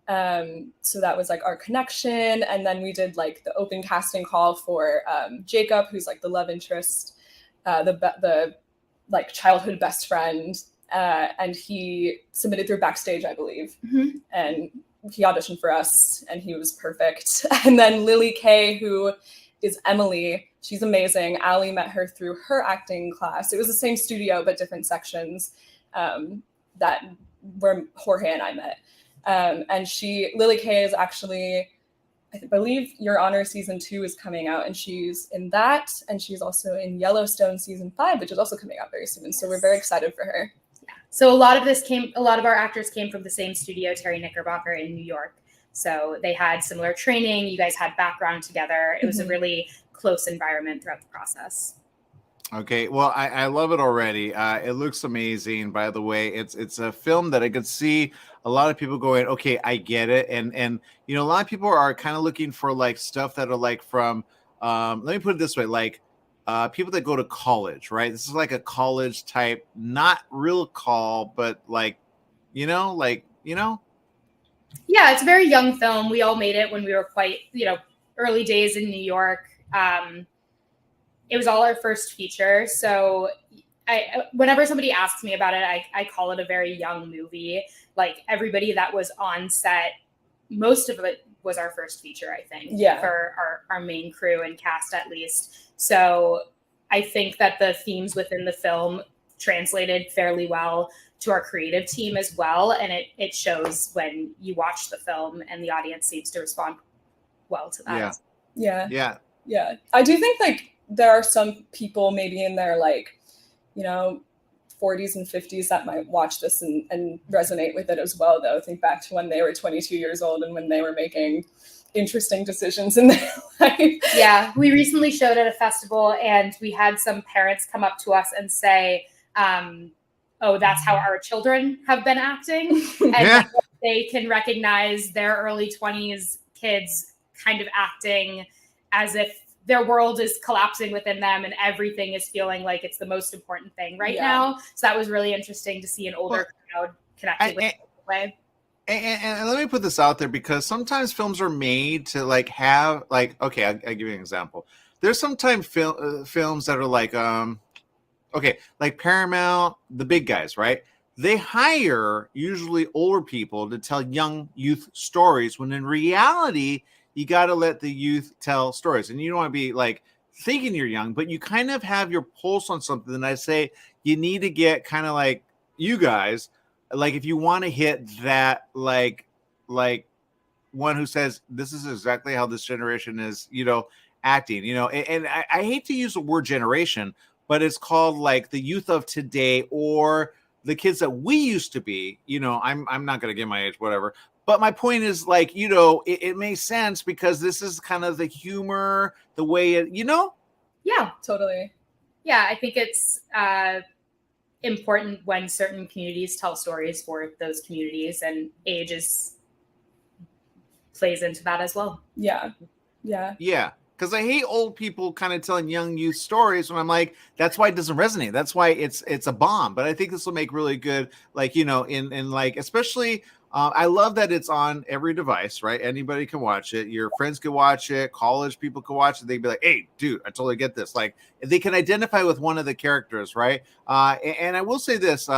So that was like our connection. And then we did like the open casting call for Jacob, who's like the love interest, the like childhood best friend. And he submitted through Backstage, I believe. Mm-hmm. And he auditioned for us and he was perfect. And then Lily Kay, who is Emily, she's amazing. Allie met her through her acting class. It was the same studio, but different sections that where Jorge and I met. And Lily Kay is actually, I believe Your Honor season 2 is coming out, and she's in that, and she's also in Yellowstone season 5, which is also coming out very soon. So we're very excited for her. So a lot of our actors came from the same studio, Terry Knickerbocker in New York. So they had similar training. You guys had background together. It was a really close environment throughout the process. Okay, well, I love it already. It looks amazing, by the way. It's a film that I could see a lot of people going, okay, I get it. And you know, a lot of people are kind of looking for like stuff that are like from, let me put it this way, like people that go to college, right? This is like a college type, not real call, but like, you know. Yeah, it's a very young film. We all made it when we were quite, early days in New York. It was all our first feature. So whenever somebody asks me about it, I call it a very young movie. Like everybody that was on set, most of it was our first feature, I think, for our main crew and cast at least. So I think that the themes within the film translated fairly well to our creative team as well. And it shows when you watch the film and the audience seems to respond well to that. Yeah. I do think like there are some people maybe in their like, 40s and 50s that might watch this and resonate with it as well, though. Think back to when they were 22 years old and when they were making interesting decisions in their life. Yeah, we recently showed at a festival and we had some parents come up to us and say, oh, that's how our children have been acting. And they can recognize their early 20s kids kind of acting as if their world is collapsing within them and everything is feeling like it's the most important thing right now. So that was really interesting to see an older crowd connected with it in a way. And let me put this out there, because sometimes films are made to like have like, okay, I'll give you an example. There's sometimes films that are like, like Paramount, the big guys, right? They hire usually older people to tell young youth stories, when in reality, you got to let the youth tell stories. And you don't want to be like thinking you're young, but you kind of have your pulse on something. And I say you need to get kind of like you guys, like if you want to hit that, like one who says this is exactly how this generation is, acting, and I hate to use the word generation, but it's called like the youth of today, or the kids that we used to be. I'm not going to give my age, whatever. But my point is like, it makes sense because this is kind of the humor, the way it, Yeah, totally. Yeah, I think it's important when certain communities tell stories for those communities, and age plays into that as well. Yeah. Because I hate old people kind of telling young youth stories when I'm like, that's why it doesn't resonate. That's why it's a bomb. But I think this will make really good, like, you know, in like, especially, I love that it's on every device, right? Anybody can watch it. Your friends can watch it. College people can watch it. They'd be like, hey, dude, I totally get this. Like, they can identify with one of the characters, right? And I will say this,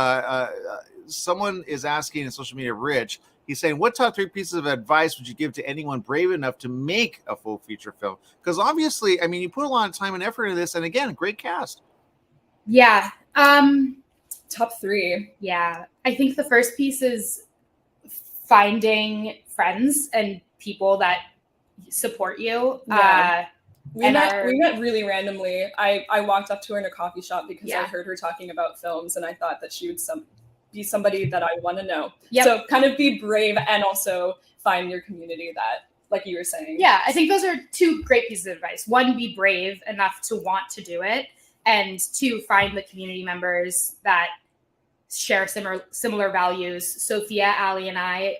someone is asking in social media, Rich, he's saying, what top 3 pieces of advice would you give to anyone brave enough to make a full feature film? Because obviously, I mean, you put a lot of time and effort into this. And again, great cast. Yeah. Top 3. Yeah. I think the first piece is finding friends and people that support you. Yeah. We met really randomly. I walked up to her in a coffee shop because I heard her talking about films, and I thought that she would be somebody that I want to know. Yep. So kind of be brave and also find your community that, like you were saying. Yeah, I think those are 2 great pieces of advice. 1, be brave enough to want to do it. And 2, find the community members that share similar values. Sophia, Ali, and I,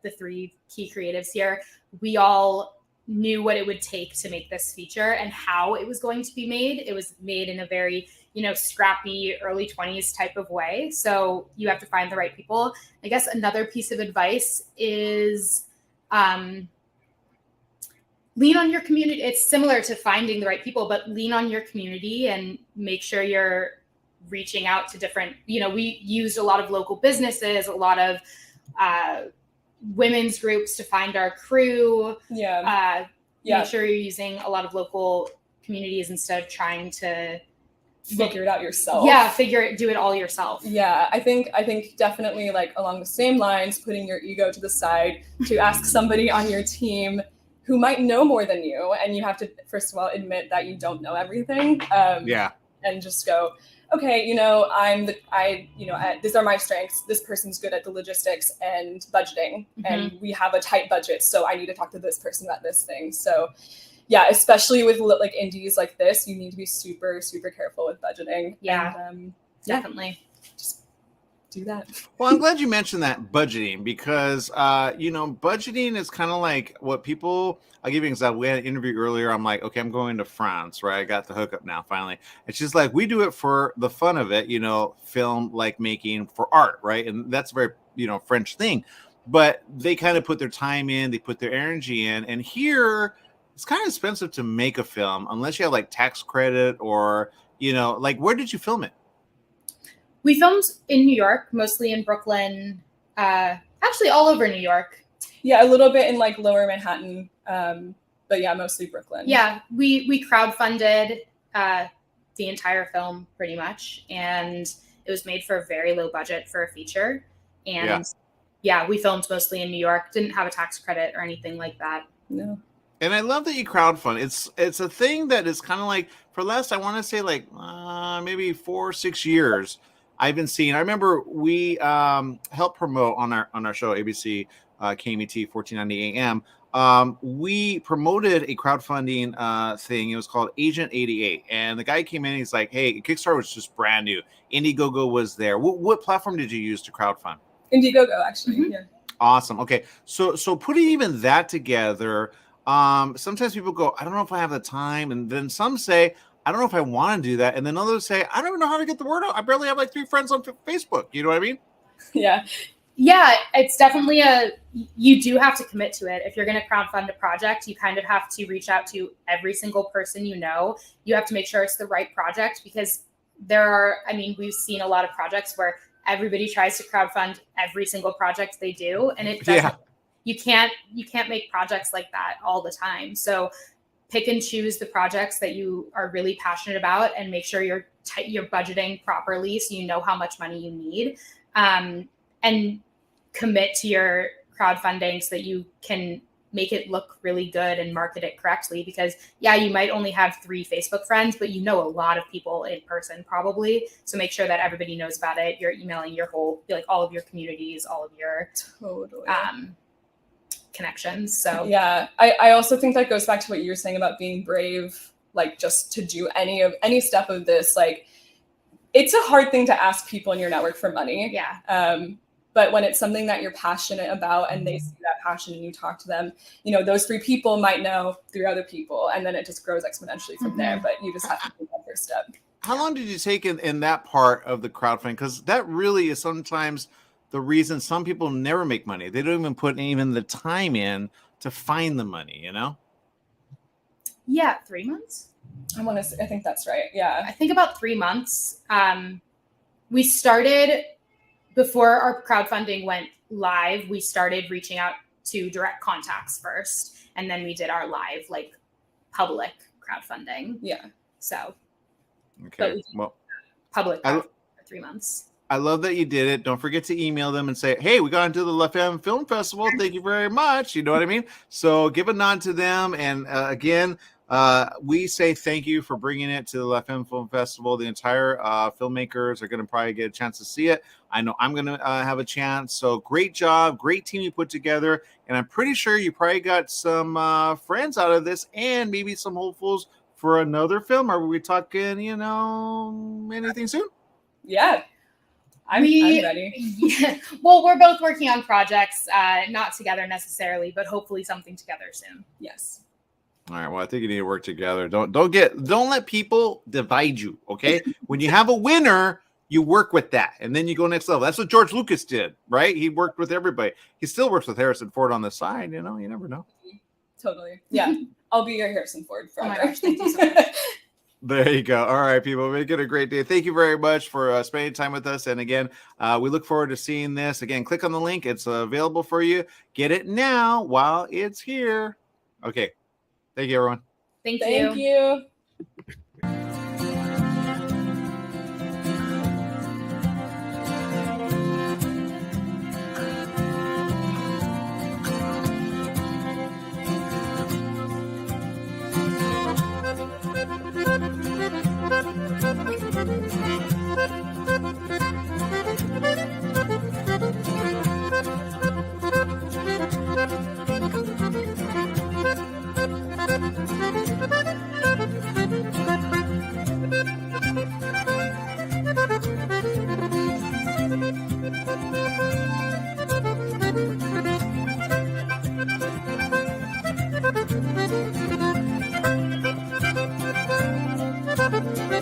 the 3 key creatives here, we all knew what it would take to make this feature and how it was going to be made. It was made in a very, you know, scrappy early 20s type of way. So you have to find the right people. I guess another piece of advice is lean on your community. It's similar to finding the right people, but lean on your community and make sure you're reaching out to different, you know, we used a lot of local businesses, a lot of women's groups to find our crew. Make sure you're using a lot of local communities instead of trying to figure it out yourself. Do it all yourself. Yeah, I think definitely, like, along the same lines, putting your ego to the side to ask somebody on your team who might know more than you, and you have to first of all admit that you don't know everything. And just go, okay, you know, these are my strengths. This person's good at the logistics and budgeting, and we have a tight budget, so I need to talk to this person about this thing. So, yeah, especially with like indies like this, you need to be super, super careful with budgeting. Yeah, and, definitely. Just do that. Well, I'm glad you mentioned that, budgeting, because you know, budgeting is kind of like what people. I'll give you an example. We had an interview earlier. I'm like, okay, I'm going to France, right? I got the hookup now, finally. It's just like, we do it for the fun of it, you know, film like making for art, right? And that's a very, you know, French thing. But they kind of put their time in, they put their energy in. And here, it's kind of expensive to make a film unless you have like tax credit or, you know, like, where did you film it? We filmed in New York, mostly in Brooklyn, actually all over New York. Yeah, a little bit in like lower Manhattan, but yeah, mostly Brooklyn. Yeah, we crowdfunded the entire film pretty much, and it was made for a very low budget for a feature. And yeah, we filmed mostly in New York, didn't have a tax credit or anything like that. No. And I love that you crowdfund. It's a thing that is kind of like, for last, I want to say like maybe 4 or 6 years, I've been seeing. I remember we helped promote on our show, ABC KMET 1490 AM. We promoted a crowdfunding thing. It was called Agent 88. And the guy came in and he's like, hey, Kickstarter was just brand new. Indiegogo was there. What platform did you use to crowdfund? Indiegogo, actually. Yeah. Awesome. Okay. So putting even that together, sometimes people go, I don't know if I have the time. And then some say, I don't know if I want to do that. And then others say, I don't even know how to get the word out. I barely have like 3 friends on Facebook. You know what I mean? Yeah. Yeah, it's definitely you do have to commit to it. If you're going to crowdfund a project, you kind of have to reach out to every single person you know. You have to make sure it's the right project, because we've seen a lot of projects where everybody tries to crowdfund every single project they do. And it doesn't, you can't make projects like that all the time. So pick and choose the projects that you are really passionate about, and make sure you're budgeting properly so you know how much money you need, and commit to your crowdfunding so that you can make it look really good and market it correctly. Because you might only have 3 Facebook friends, but you know a lot of people in person probably. So make sure that everybody knows about it. You're emailing all of your communities, all of your connections. So yeah, I also think that goes back to what you were saying about being brave, like just to do any step of this. Like, it's a hard thing to ask people in your network for money. Yeah. But when it's something that you're passionate about and they see that passion and you talk to them, you know, those 3 people might know 3 other people, and then it just grows exponentially from there. But you just have to take that first step. How long did you take in that part of the crowdfunding? Because that really is sometimes the reason some people never make money. They don't even put even the time in to find the money, you know? Yeah, 3 months. I think that's right. Yeah. I think about 3 months. We started before our crowdfunding went live. We started reaching out to direct contacts first, and then we did our live, like, public crowdfunding. Yeah. So, Okay. Well, public for 3 months. I love that you did it. Don't forget to email them and say, hey, we got into the Femme Film Festival. Thank you very much. You know what I mean? So give a nod to them. And again, we say thank you for bringing it to the Femme Film Festival. The entire filmmakers are going to probably get a chance to see it. I know I'm going to have a chance. So great job. Great team you put together. And I'm pretty sure you probably got some friends out of this and maybe some hopefuls for another film. Are we talking, you know, anything soon? Yeah. I'm ready. Yeah. Well, we're both working on projects, not together necessarily, but hopefully something together soon. Yes. All right. Well, I think you need to work together. Don't let people divide you. Okay. When you have a winner, you work with that, and then you go next level. That's what George Lucas did, right? He worked with everybody. He still works with Harrison Ford on the side. You know, you never know. Totally. Yeah. I'll be your Harrison Ford forever. Oh my gosh, thank you so much. There you go. All right, people, make it a great day. Thank you very much for spending time with us. And again, we look forward to seeing this. Again, click on the link. It's available for you. Get it now while it's here. Okay. Thank you, everyone. Thank you. Thank you.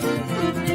Thank you.